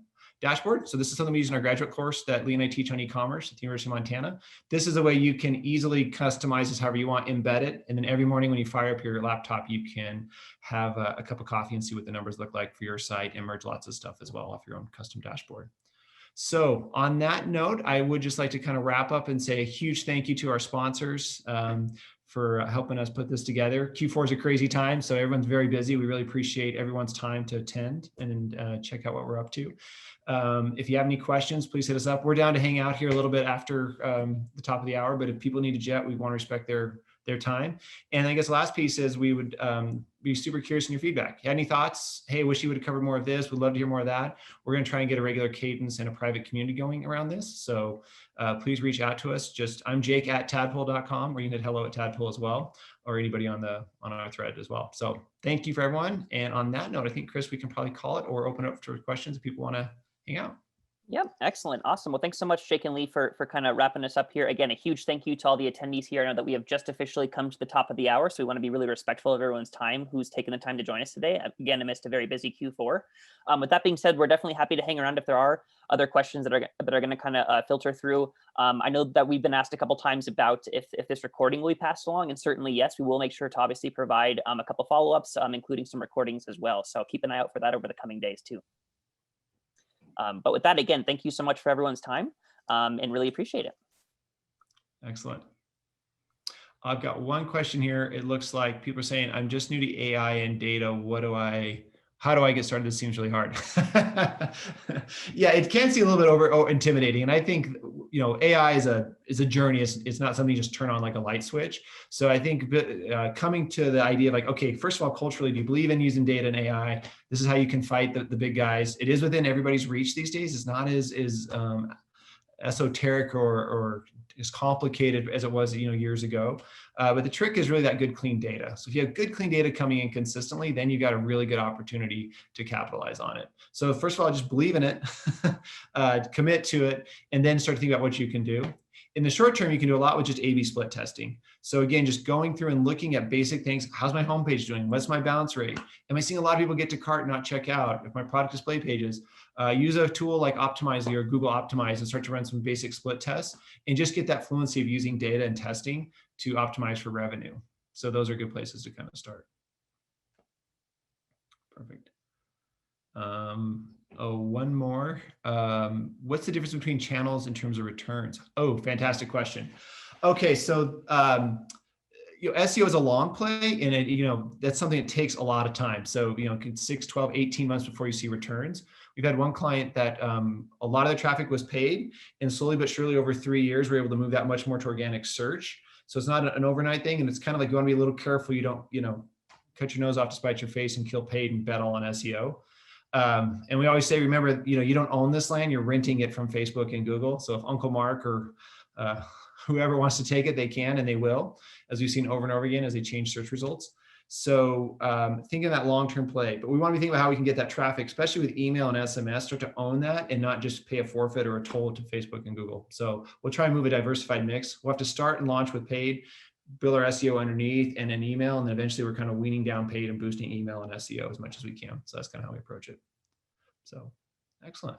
dashboard. So this is something we use in our graduate course that Lee and I teach on e-commerce at the University of Montana. This is a way you can easily customize this however you want, embed it. And then every morning when you fire up your laptop, you can have a cup of coffee and see what the numbers look like for your site and merge lots of stuff as well off your own custom dashboard. So on that note, I would just like to kind of wrap up and say a huge thank you to our sponsors for helping us put this together. Q4 is a crazy time, so everyone's very busy. We really appreciate everyone's time to attend and check out what we're up to. If you have any questions, please hit us up. We're down to hang out here a little bit after the top of the hour, but if people need to jet, we want to respect their time. And I guess the last piece is we would be super curious in your feedback. Had any thoughts? Hey, wish you would have covered more of this. We'd love to hear more of that. We're going to try and get a regular cadence and a private community going around this. So please reach out to us. I'm Jake at tadpull.com, or you can hit hello at Tadpull as well, or anybody on our thread as well. So thank you for everyone. And on that note, I think, Chris, we can probably call it or open it up to questions if people want to hang out. Yep, excellent. Awesome. Well, thanks so much, Jake and Lee, for kind of wrapping us up here. Again, a huge thank you to all the attendees here. I know that we have just officially come to the top of the hour, so we want to be really respectful of everyone's time who's taken the time to join us today. Again, amidst a very busy Q4. With that being said, we're definitely happy to hang around if there are other questions that are going to kind of filter through. I know that we've been asked a couple times about if this recording will be passed along, and certainly yes, we will make sure to obviously provide a couple follow-ups, including some recordings as well. So keep an eye out for that over the coming days too. But with that, again, thank you so much for everyone's time and really appreciate it. Excellent. I've got one question here. It looks like people are saying, I'm just new to AI and data. How do I get started? This seems really hard. Yeah, it can seem a little bit intimidating. And I think, AI is a journey. It's not something you just turn on like a light switch. So I think coming to the idea of like, okay, first of all, culturally, do you believe in using data and AI? This is how you can fight the big guys. It is within everybody's reach these days. It's not as esoteric or as complicated as it was, years ago. But the trick is really that good, clean data. So if you have good, clean data coming in consistently, then you've got a really good opportunity to capitalize on it. So first of all, just believe in it, commit to it, and then start to think about what you can do. In the short term, you can do a lot with just A/B split testing. So again, just going through and looking at basic things. How's my homepage doing? What's my bounce rate? Am I seeing a lot of people get to cart and not check out? If my product display pages, use a tool like Optimizely or Google Optimize and start to run some basic split tests and just get that fluency of using data and testing to optimize for revenue. So those are good places to kind of start. Perfect. One more. What's the difference between channels in terms of returns? Oh, fantastic question. Okay, so SEO is a long play, and that's something that takes a lot of time. So 6, 12, 18 months before you see returns. We've had one client that a lot of the traffic was paid, and slowly but surely over 3 years, we're able to move that much more to organic search. So it's not an overnight thing, and it's kind of like you want to be a little careful. You don't cut your nose off to spite your face and kill paid and bet all on SEO. And we always say, remember, you don't own this land, you're renting it from Facebook and Google. So if Uncle Mark or whoever wants to take it, they can, and they will, as we've seen over and over again as they change search results. So think of that long-term play, but we want to be thinking about how we can get that traffic, especially with email and SMS, start to own that and not just pay a forfeit or a toll to Facebook and Google. So we'll try and move a diversified mix. We'll have to start and launch with paid, build our SEO underneath, and then email. And then eventually we're kind of weaning down paid and boosting email and SEO as much as we can. So that's kind of how we approach it. So excellent.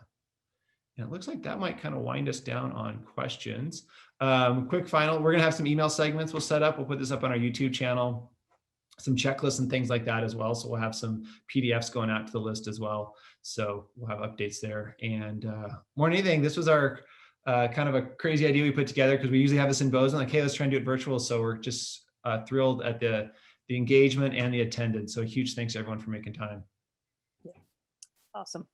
And it looks like that might kind of wind us down on questions. Quick final, we're going to have some email segments we'll set up. We'll put this up on our YouTube channel, some checklists and things like that as well. So we'll have some PDFs going out to the list as well. So we'll have updates there. And more than anything, this was our kind of a crazy idea we put together, because we usually have this in Bozeman, like, hey, let's try and do it virtual. So we're just thrilled at the engagement and the attendance. So huge thanks to everyone for making time. Yeah. Awesome.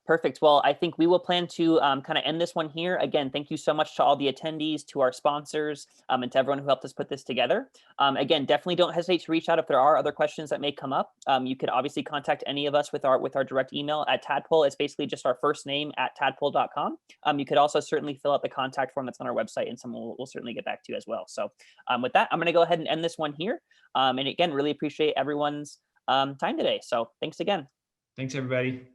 Perfect. Well, I think we will plan to kind of end this one here. Again, thank you so much to all the attendees, to our sponsors, and to everyone who helped us put this together. Again, definitely don't hesitate to reach out if there are other questions that may come up. You could obviously contact any of us with our direct email at Tadpull. It's basically just our first name at tadpull.com. You could also certainly fill out the contact form that's on our website, and someone will certainly get back to you as well. So with that, I'm going to go ahead and end this one here. And again, really appreciate everyone's time today. So thanks again. Thanks, everybody.